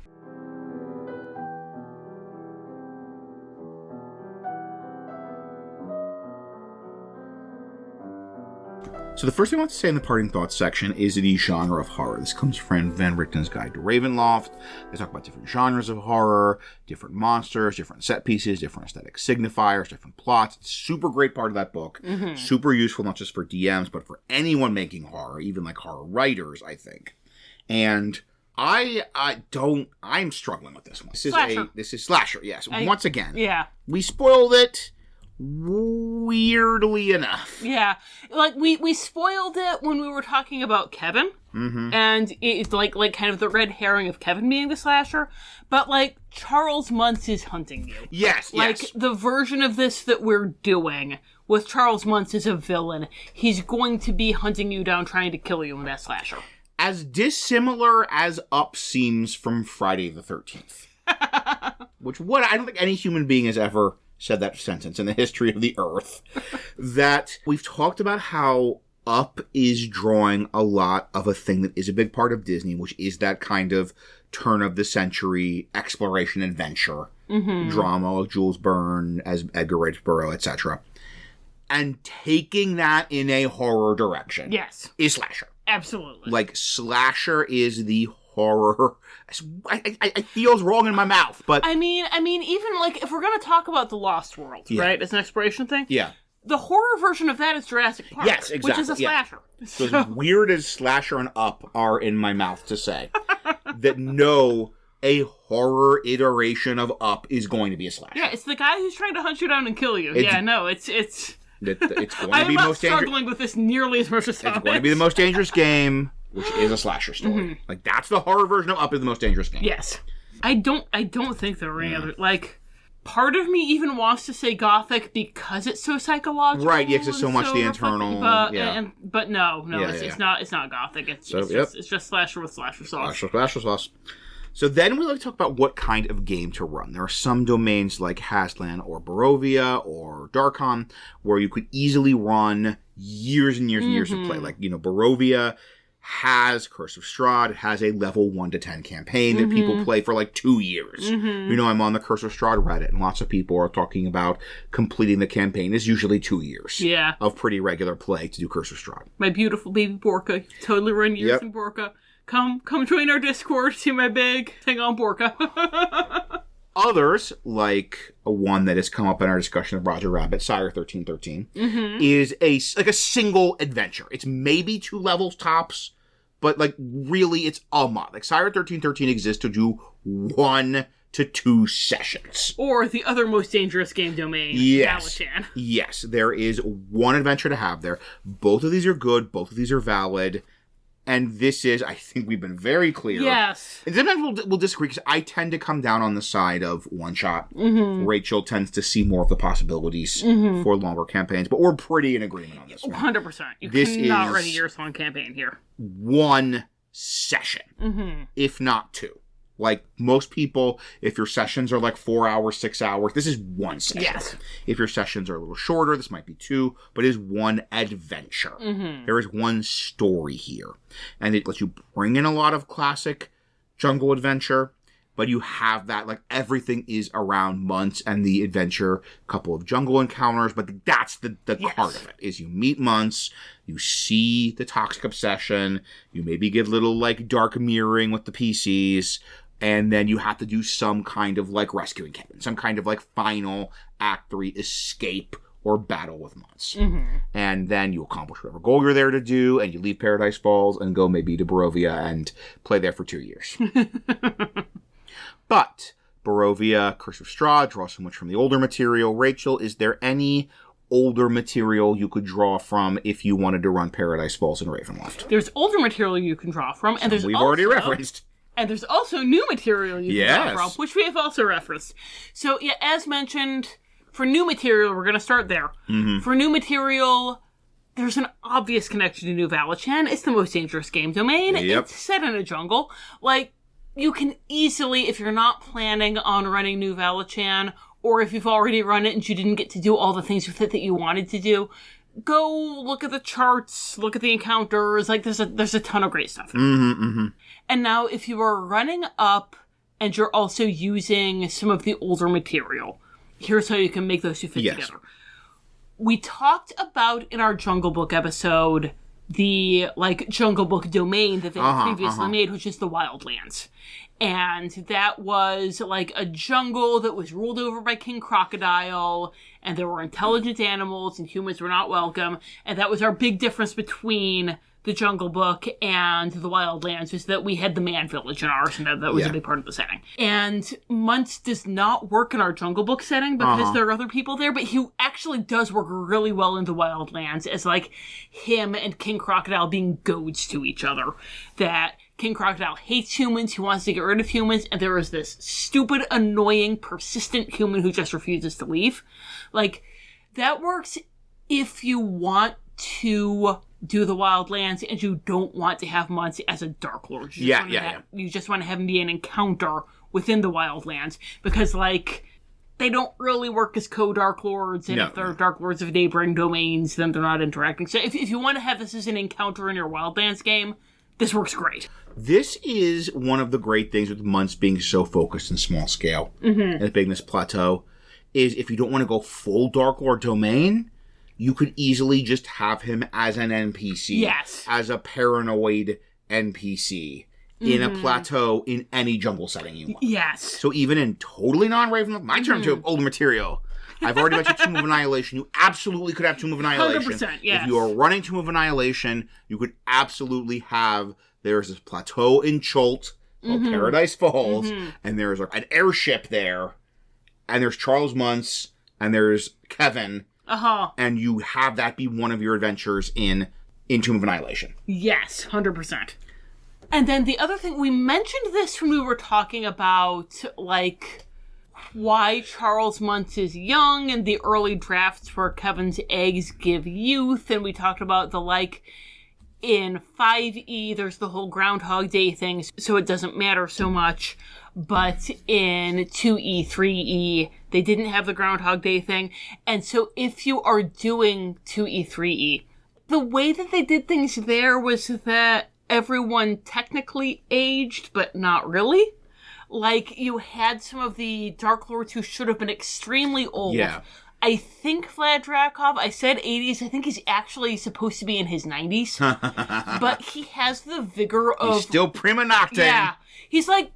So the first thing I want to say in the Parting Thoughts section is the genre of horror. This comes from Van Richten's Guide to Ravenloft. They talk about different genres of horror, different monsters, different set pieces, different aesthetic signifiers, different plots. It's a super great part of that book. Super useful, not just for DMs, but for anyone making horror, even like horror writers, I think. And I'm struggling with this one. This is slasher, yes. Once again. Yeah. We spoiled it. weirdly enough. Yeah. Like, we spoiled it when we were talking about Kevin. Mm-hmm. And it's like kind of the red herring of Kevin being the slasher. But, like, Charles Muntz is hunting you. Yes, like, yes. the version of this that we're doing with Charles Muntz as a villain, he's going to be hunting you down, trying to kill you in that slasher. As dissimilar as Up seems from Friday the 13th. Which, I don't think any human being has ever said that sentence in the history of the Earth. That we've talked about how Up is drawing a lot of a thing that is a big part of Disney, which is that kind of turn-of-the-century exploration adventure drama, like Jules Verne as Edgar Rice Burroughs, etc. And taking that in a horror direction. Yes. Is slasher. Absolutely. Like, slasher is the horror. I feels wrong in my mouth, but... I mean, even, like, if we're going to talk about The Lost World, right, as an exploration thing? Yeah. The horror version of that is Jurassic Park. Yes, exactly. Which is a slasher. So as weird as slasher and Up are in my mouth to say, that no, a horror iteration of Up is going to be a slasher. Yeah, it's the guy who's trying to hunt you down and kill you. It's going to be I'm not most struggling with this nearly as much as Tom. It's going to be the most dangerous game, which is a slasher story. Like, that's the horror version of Up is the most dangerous game. Yes. I don't think there are any other, like, part of me even wants to say Gothic because it's so psychological. Right, yeah, because it's so much the internal. But no, it's not Gothic. It's just slasher with slasher sauce. Slasher sauce. So then we like to talk about what kind of game to run. There are some domains like Haslan or Barovia or Darkon where you could easily run years and years and years of play. Like, Barovia has Curse of Strahd. It has a level 1 to 10 campaign that people play for like 2 years. I'm on the Curse of Strahd Reddit, and lots of people are talking about completing the campaign is usually 2 years of pretty regular play to do Curse of Strahd. My beautiful baby Borka. Totally run years in Borka. Come join our Discord, see my big thing on Borka. Others, like one that has come up in our discussion of Roger Rabbit, Sire 1313, is a single adventure. It's maybe 2 levels tops, but like really it's a mod. Like Sire 1313 exists to do 1 to 2 sessions. Or the other most dangerous game domain, Valachan. Yes, there is 1 adventure to have there. Both of these are good. Both of these are valid. And this is, I think we've been very clear. Yes. And sometimes we'll disagree because I tend to come down on the side of one-shot. Rachel tends to see more of the possibilities for longer campaigns. But we're pretty in agreement on this one. 100%. You cannot run a years-long campaign here. 1 session, if not 2. Like, most people, if your sessions are like 4 hours, 6 hours, this is 1 session. Yes. If your sessions are a little shorter, this might be 2, but it is 1 adventure. There is 1 story here. And it lets you bring in a lot of classic jungle adventure, but you have that, like, everything is around Muntz and the adventure, a couple of jungle encounters, but that's the heart of it, is you meet Muntz, you see the toxic obsession, you maybe get a little, like, dark mirroring with the PCs, and then you have to do some kind of, like, rescuing Kevin. Some kind of, like, final Act 3 escape or battle with Muntz. And then you accomplish whatever goal you're there to do, and you leave Paradise Falls and go maybe to Barovia and play there for 2 years. But Barovia, Curse of Strahd, draw so much from the older material. Rachel, is there any older material you could draw from if you wanted to run Paradise Falls and Ravenloft? There's older material you can draw from, and we've already referenced. And there's also new material you can draw from, which we have also referenced. So, yeah, as mentioned, for new material, we're going to start there. For new material, there's an obvious connection to New Valachan. It's the most dangerous game domain. It's set in a jungle. Like, you can easily, if you're not planning on running New Valachan, or if you've already run it and you didn't get to do all the things with it that you wanted to do, go look at the charts, look at the encounters. Like, there's a ton of great stuff. And now, if you are running Up and you're also using some of the older material, here's how you can make those 2 fit together. We talked about in our Jungle Book episode the, like, Jungle Book domain that they previously made, which is the Wildlands. And that was, like, a jungle that was ruled over by King Crocodile, and there were intelligent animals, and humans were not welcome. And that was our big difference between the Jungle Book and the Wildlands was that we had the Man Village in ours, and that was a big part of the setting. And Muntz does not work in our Jungle Book setting because there are other people there, but he actually does work really well in the Wildlands as, like, him and King Crocodile being goads to each other. That King Crocodile hates humans, he wants to get rid of humans, and there is this stupid, annoying, persistent human who just refuses to leave. Like, that works if you want to do the Wildlands and you don't want to have Muntz as a Darklord. You just want to have him be an encounter within the Wildlands, because, like, they don't really work as co-Darklords, and if they're Darklords of neighboring domains, then they're not interacting. So if you want to have this as an encounter in your Wildlands game, this works great. This is one of the great things with Muntz being so focused in small scale and its bigness plateau, is if you don't want to go full Darklord domain, you could easily just have him as an NPC. Yes. As a paranoid NPC in a plateau in any jungle setting you want. Yes. So even in totally non-Ravenloft, my turn to older material. I've already mentioned Tomb of Annihilation. You absolutely could have Tomb of Annihilation. 100%, yes. If you are running Tomb of Annihilation, you could absolutely have, there's this plateau in Cholt called Paradise Falls, and there's an airship there, and there's Charles Muntz, and there's Kevin, and you have that be one of your adventures in Tomb of Annihilation. Yes, 100%. And then the other thing, we mentioned this when we were talking about, like, why Charles Muntz is young and the early drafts where Kevin's eggs give youth, and we talked about the, like, in 5e, there's the whole Groundhog Day thing, so it doesn't matter so much, but in 2e, 3e, they didn't have the Groundhog Day thing, and so if you are doing 2e, 3e, the way that they did things there was that everyone technically aged, but not really. Like, you had some of the Darklords who should have been extremely old. Yeah. I think Vlad Drakov, I said 80s, I think he's actually supposed to be in his 90s. But he has the vigor of... He's still prima nocte. Yeah. He's like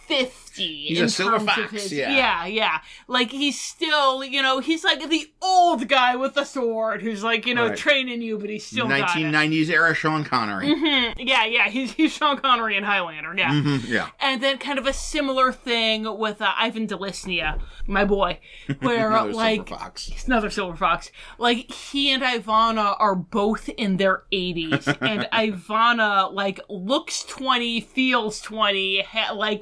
50. He's a silver fox, Yeah. Like, he's still, he's like the old guy with the sword who's like, training you, but he's still 1990s era Sean Connery. Yeah. He's Sean Connery in Highlander, yeah. And then kind of a similar thing with Ivan Delisnia, my boy, where, like... Silver fox. He's another silver fox. Like, he and Ivana are both in their 80s, and Ivana, like, looks 20, feels 20,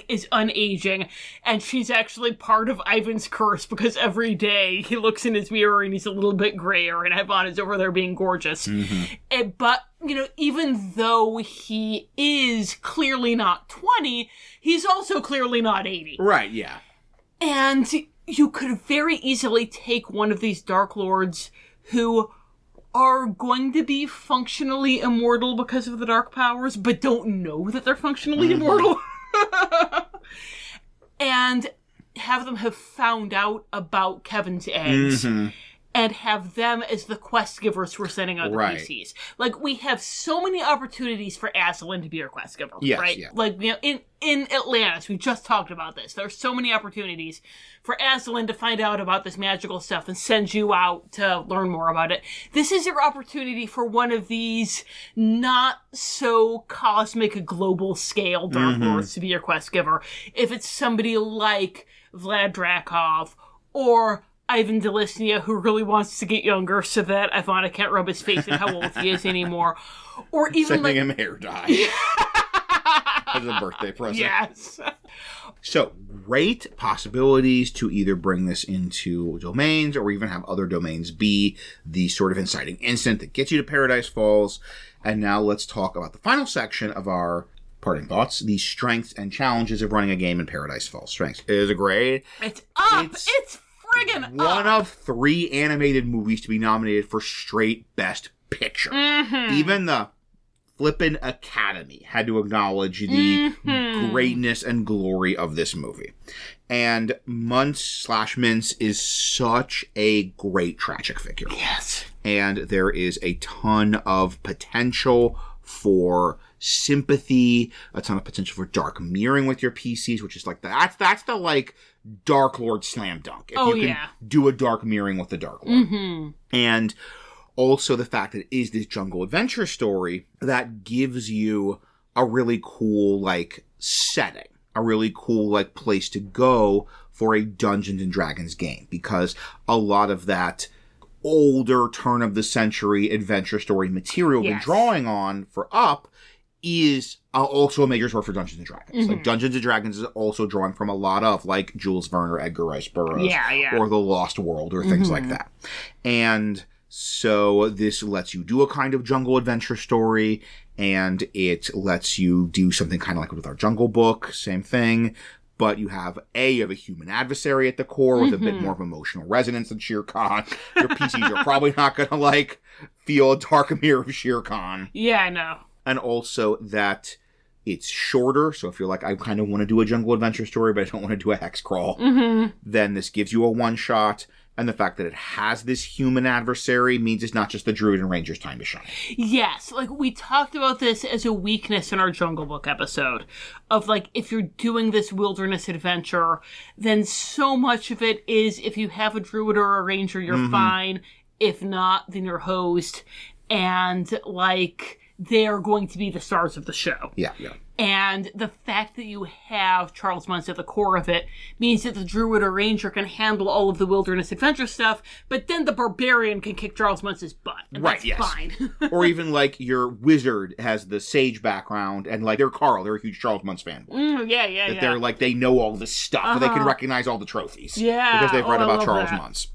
is unaging, and she's actually part of Ivan's curse, because every day he looks in his mirror and he's a little bit grayer, and Ivana's over there being gorgeous. But, even though he is clearly not 20, he's also clearly not 80. Right, yeah. And you could very easily take one of these Darklords who are going to be functionally immortal because of the dark powers, but don't know that they're functionally immortal. And have them have found out about Kevin's eggs. And have them as the quest givers who are sending out the PCs. Like, we have so many opportunities for Aslan to be our quest giver, right? Yeah. Like, in Atlantis, we just talked about this. There are so many opportunities for Aslan to find out about this magical stuff and send you out to learn more about it. This is your opportunity for one of these not so cosmic global scale Darklords to be your quest giver. If it's somebody like Vlad Drakov or Ivan Delisnia, who really wants to get younger so that Ivana can't rub his face at how old he is anymore. Or even sending him hair dye as a birthday present. Yes. So, great possibilities to either bring this into domains or even have other domains be the sort of inciting incident that gets you to Paradise Falls. And now let's talk about the final section of our parting thoughts, the strengths and challenges of running a game in Paradise Falls. Strengths is a great. It's up! It's friggin' one of 3 animated movies to be nominated for straight Best Picture. Even the flippin' Academy had to acknowledge the greatness and glory of this movie. And Muntz/Mintz is such a great tragic figure. Yes. And there is a ton of potential for sympathy, a ton of potential for dark mirroring with your PCs, which is like that's the like Darklord slam dunk. If you can do a dark mirroring with the Darklord. And also the fact that it is this jungle adventure story that gives you a really cool, like, setting, a really cool, like, place to go for a Dungeons and Dragons game, because a lot of that older turn-of-the-century adventure story material we've been drawing on for Up is also a major source for Dungeons & Dragons. Like, Dungeons & Dragons is also drawing from a lot of, like, Jules Verne or Edgar Rice Burroughs or The Lost World or things like that. And so this lets you do a kind of jungle adventure story, and it lets you do something kind of like with our Jungle Book, same thing. But you have a human adversary at the core with a bit more of emotional resonance than Shere Khan. Your PCs are probably not going to, like, feel a dark mirror of Shere Khan. Yeah, I know. And also that it's shorter, so if you're like, I kind of want to do a jungle adventure story, but I don't want to do a hex crawl, then this gives you a one-shot. And the fact that it has this human adversary means it's not just the druid and ranger's time to shine. Yes, like, we talked about this as a weakness in our Jungle Book episode. Of, like, if you're doing this wilderness adventure, then so much of it is, if you have a druid or a ranger, you're fine. If not, then you're hosed. And, like, they're going to be the stars of the show. Yeah. And the fact that you have Charles Muntz at the core of it means that the druid or ranger can handle all of the wilderness adventure stuff, but then the barbarian can kick Charles Muntz's butt. And that's fine. Or even, like, your wizard has the sage background, and, like, they're a huge Charles Muntz fanboy. They're, like, they know all this stuff, but they can recognize all the trophies. Yeah. Because they've read about Charles Muntz.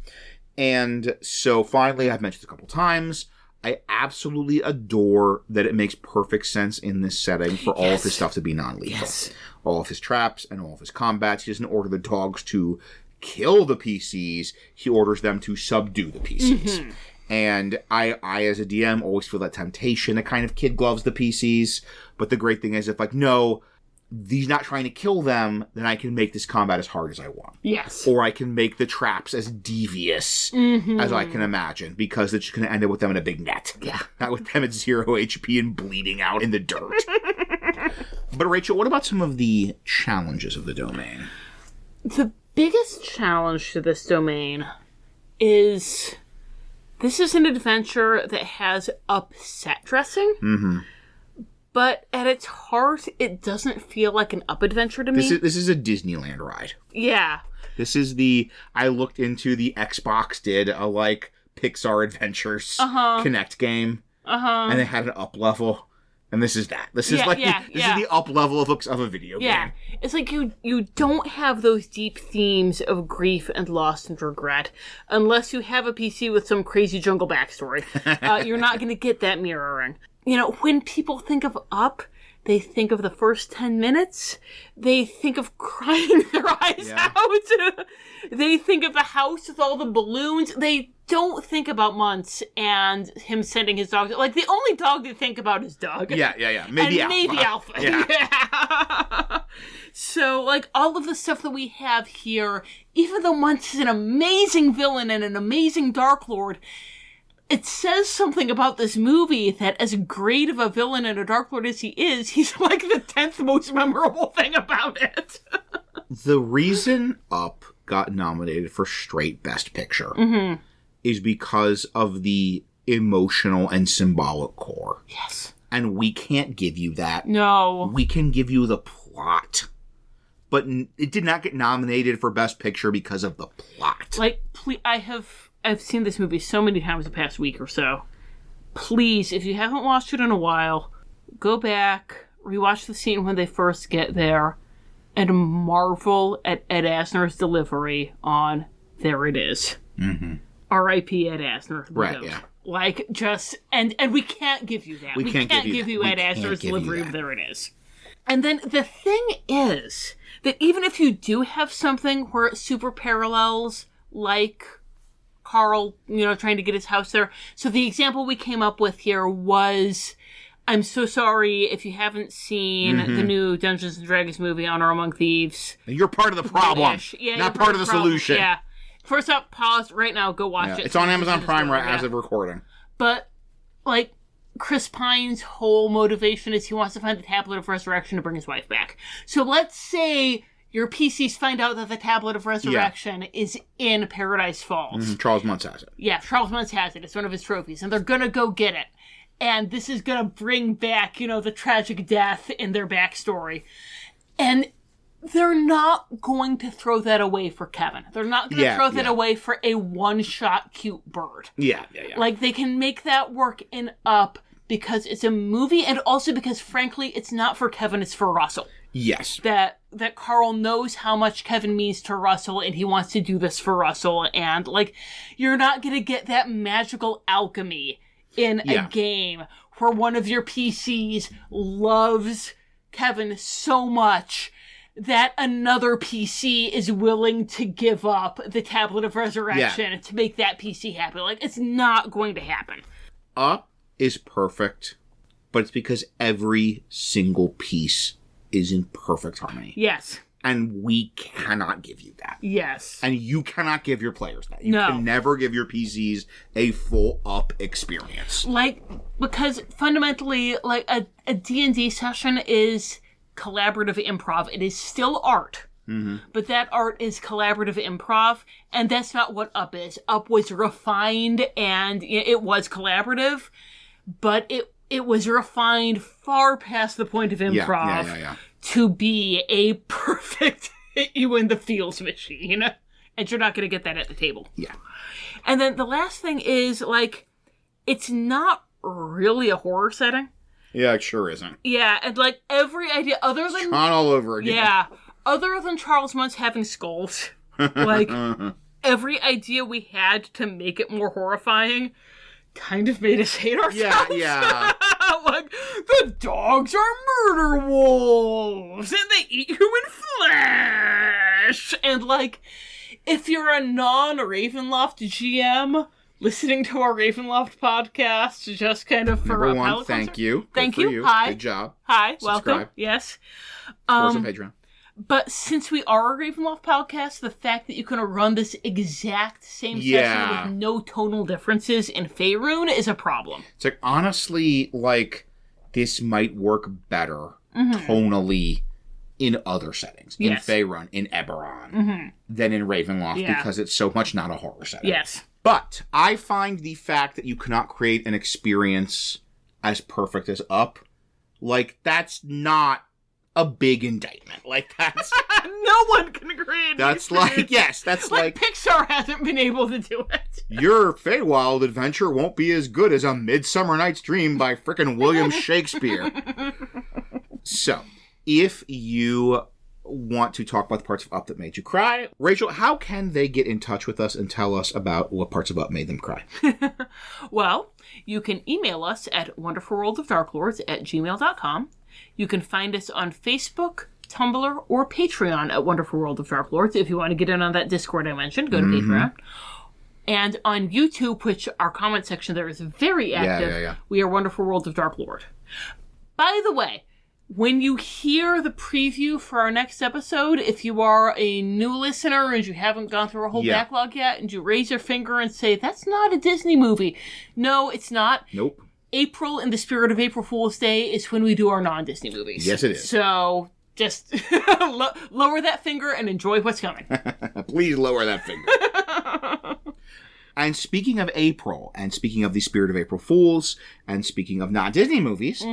And so, finally, I've mentioned it a couple times, I absolutely adore that it makes perfect sense in this setting for all of his stuff to be non-lethal. All of his traps and all of his combats. He doesn't order the dogs to kill the PCs. He orders them to subdue the PCs. And I, as a DM, always feel that temptation to kind of kid gloves the PCs. But the great thing is, if, like, no, he's not trying to kill them, then I can make this combat as hard as I want. Yes. Or I can make the traps as devious as I can imagine, because it's just going to end up with them in a big net. Yeah. Not with them at 0 HP and bleeding out in the dirt. But Rachel, what about some of the challenges of the domain? The biggest challenge to this domain is this is an adventure that has upset dressing. But at its heart, it doesn't feel like an Up adventure to me. This is a Disneyland ride. Yeah. This is I looked into the Xbox did a, like, Pixar Adventures Connect game. And they had an Up level. And this is that. This is the Up level of a video game. Yeah. It's like you don't have those deep themes of grief and loss and regret unless you have a PC with some crazy jungle backstory. You're not going to get that mirroring. You know, when people think of Up, they think of the first 10 minutes. They think of crying their eyes out. They think of the house with all the balloons. They don't think about Muntz and him sending his dog. Like, the only dog they think about is Doug. Yeah. Maybe Alpha. Yeah. So, like, all of the stuff that we have here, even though Muntz is an amazing villain and an amazing darklord, it says something about this movie that as great of a villain and a darklord as he is, he's like the 10th most memorable thing about it. The reason Up got nominated for straight Best Picture is because of the emotional and symbolic core. Yes. And we can't give you that. No. We can give you the plot. But it did not get nominated for Best Picture because of the plot. Like, I've seen this movie so many times the past week or so. Please, if you haven't watched it in a while, go back, rewatch the scene when they first get there, and marvel at Ed Asner's delivery on "There It Is." R.I.P. Ed Asner. Right, yeah. Like, just... And we can't give you that. We can't give you Ed Asner's delivery of "There It Is." And then the thing is that even if you do have something where it super parallels, like Carl, trying to get his house there. So the example we came up with here was, I'm so sorry if you haven't seen the new Dungeons & Dragons movie, Honor Among Thieves. You're part of the problem, not part of the solution. Yeah. First up, pause right now, go watch it. It's on Amazon Prime right as of recording. But, like, Chris Pine's whole motivation is he wants to find the Tablet of Resurrection to bring his wife back. So let's say your PCs find out that the Tablet of Resurrection is in Paradise Falls. Mm-hmm. Charles Muntz has it. Yeah, Charles Muntz has it. It's one of his trophies. And they're going to go get it. And this is going to bring back, the tragic death in their backstory. And they're not going to throw that away for Kevin. They're not going to throw that away for a one-shot cute bird. Yeah. Like, they can make that work in Up because it's a movie, and also because, frankly, it's not for Kevin, it's for Russell. Yes. That Carl knows how much Kevin means to Russell, and he wants to do this for Russell. And, you're not going to get that magical alchemy in a game where one of your PCs loves Kevin so much that another PC is willing to give up the Tablet of Resurrection to make that PC happy. It's not going to happen. Up is perfect, but it's because every single piece is in perfect harmony. Yes. And we cannot give you that. Yes. And you cannot give your players that. You can never give your PCs a full Up experience. Because fundamentally, a D&D session is collaborative improv. It is still art. Mm-hmm. But that art is collaborative improv, and that's not what Up is. Up was refined, and it was collaborative, but it was refined far past the point of improv to be a perfect you in the feels machine. And you're not going to get that at the table. Yeah. And then the last thing is, it's not really a horror setting. Yeah, it sure isn't. Yeah, and every idea other than Tron all over again. Yeah. Other than Charles Muntz having skulls, every idea we had to make it more horrifying kind of made us hate ourselves. Yeah. The dogs are murder wolves, and they eat human flesh. And, if you're a non-Ravenloft GM listening to our Ravenloft podcast, just kind of for Number one, thank you. Thank Good for you. Hi. Good job. Hi. Subscribe. Welcome. Yes. Support on Patreon. But since we are a Ravenloft podcast, the fact that you can run this exact same session with no tonal differences in Faerun is a problem. It's honestly, this might work better tonally in other settings. In Faerun, in Eberron, than in Ravenloft, because it's so much not a horror setting. Yes. But I find the fact that you cannot create an experience as perfect as Up, that's not a big indictment. That's no one can create. That's that's Pixar hasn't been able to do it. Your Feywild adventure won't be as good as A Midsummer Night's Dream by frickin' William Shakespeare. So, if you want to talk about the parts of Up that made you cry, Rachel, how can they get in touch with us and tell us about what parts of Up made them cry? Well, you can email us at wonderfulworldofdarklords@gmail.com. You can find us on Facebook, Tumblr, or Patreon at Wonderful World of Darklords. If you want to get in on that Discord I mentioned, go to Patreon. And on YouTube, which our comment section there is very active, we are Wonderful World of Darklord. By the way, when you hear the preview for our next episode, if you are a new listener and you haven't gone through a whole backlog yet, and you raise your finger and say, that's not a Disney movie. No, it's not. Nope. April, in the spirit of April Fool's Day, is when we do our non-Disney movies. Yes, it is. So, just lower that finger and enjoy what's coming. Please lower that finger. And speaking of April, and speaking of the spirit of April Fools, and speaking of non-Disney movies,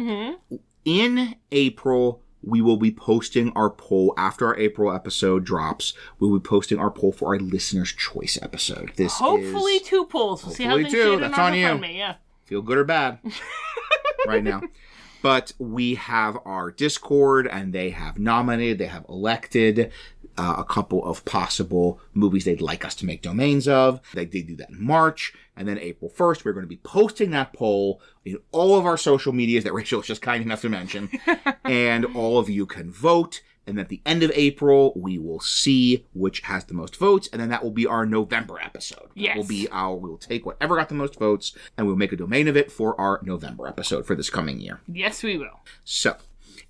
in April, we will be posting our poll. After our April episode drops, we will be posting our poll for our Listener's Choice episode. Hopefully 2 polls. We'll see how things do. That's on you. Yeah. Feel good or bad right now. But we have our Discord, and they have nominated, they have elected a couple of possible movies they'd like us to make domains of. They do that in March. And then April 1st, we're going to be posting that poll in all of our social medias that Rachel is just kind enough to mention. And all of you can vote. And at the end of April, we will see which has the most votes, and then that will be our November episode. Yes. We'll take whatever got the most votes, and we'll make a domain of it for our November episode for this coming year. Yes, we will. So,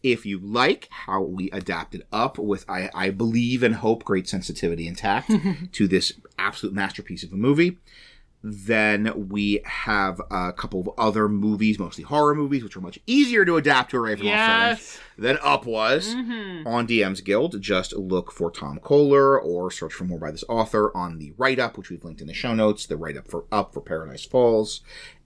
if you like how we adapted Up with, I believe and hope, great sensitivity intact to this absolute masterpiece of a movie, Then we have a couple of other movies, mostly horror movies, which are much easier to adapt to a Ravenloft setting than Up was. On DM's Guild, just look for Tom Kohler or search for more by this author on the write-up, which we've linked in the show notes, the write-up for Paradise Falls.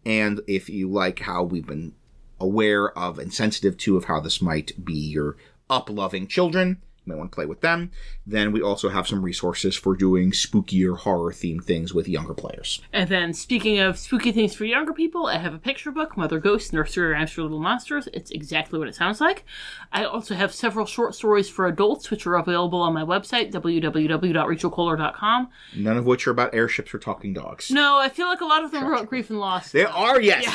And if you like how we've been aware of and sensitive to of how this might be your Up-loving children, you might want to play with them. Then we also have some resources for doing spookier horror-themed things with younger players. And then, speaking of spooky things for younger people, I have a picture book, Mother Ghost, Nursery Rhymes for Little Monsters. It's exactly what it sounds like. I also have several short stories for adults, which are available on my website, www.rachelkohler.com. None of which are about airships or talking dogs. No, I feel like a lot of them are about grief and loss. They are, yes.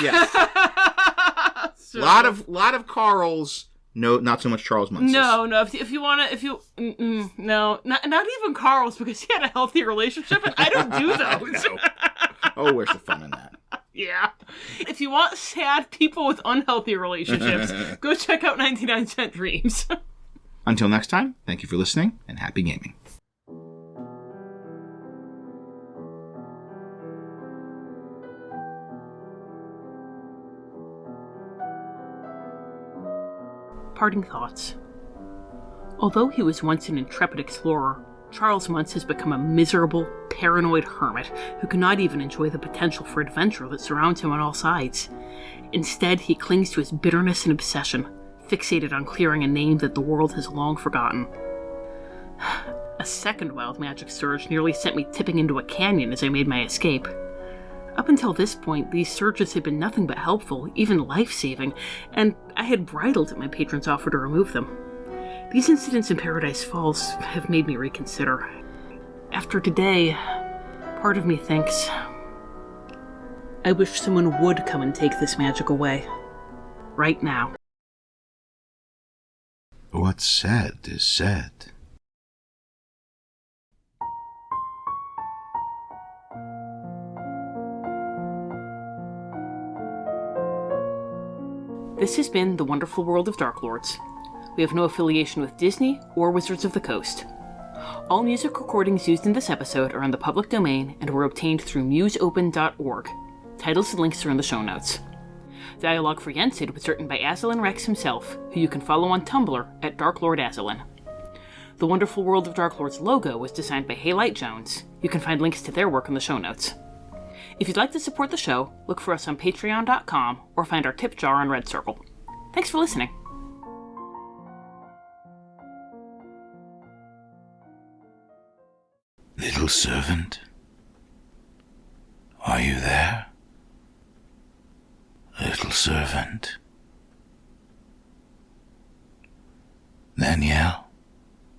So, lot of Carl's. No, not so much Charles Muntz's. No. If you want to, no, not even Carl's, because he had a healthy relationship, and I don't do those. Oh, where's the fun in that? Yeah. If you want sad people with unhealthy relationships, go check out 99 Cent Dreams. Until next time, thank you for listening, and happy gaming. Parting thoughts. Although he was once an intrepid explorer, Charles Muntz has become a miserable, paranoid hermit who cannot even enjoy the potential for adventure that surrounds him on all sides. Instead, he clings to his bitterness and obsession, fixated on clearing a name that the world has long forgotten. A second wild magic surge nearly sent me tipping into a canyon as I made my escape. Up until this point, these surges had been nothing but helpful, even life-saving, and I had bridled at my patron's offer to remove them. These incidents in Paradise Falls have made me reconsider. After today, part of me thinks, I wish someone would come and take this magic away. Right now. What's said is said. This has been The Wonderful World of Darklords. We have no affiliation with Disney or Wizards of the Coast. All music recordings used in this episode are in the public domain and were obtained through museopen.org. Titles and links are in the show notes. Dialogue for Yensid was written by Aslan Rex himself, who you can follow on Tumblr at Darklord Aslan. The Wonderful World of Darklords logo was designed by Haylight Jones. You can find links to their work in the show notes. If you'd like to support the show, look for us on patreon.com or find our tip jar on Red Circle. Thanks for listening. Little servant, are you there? Little servant. Then yell.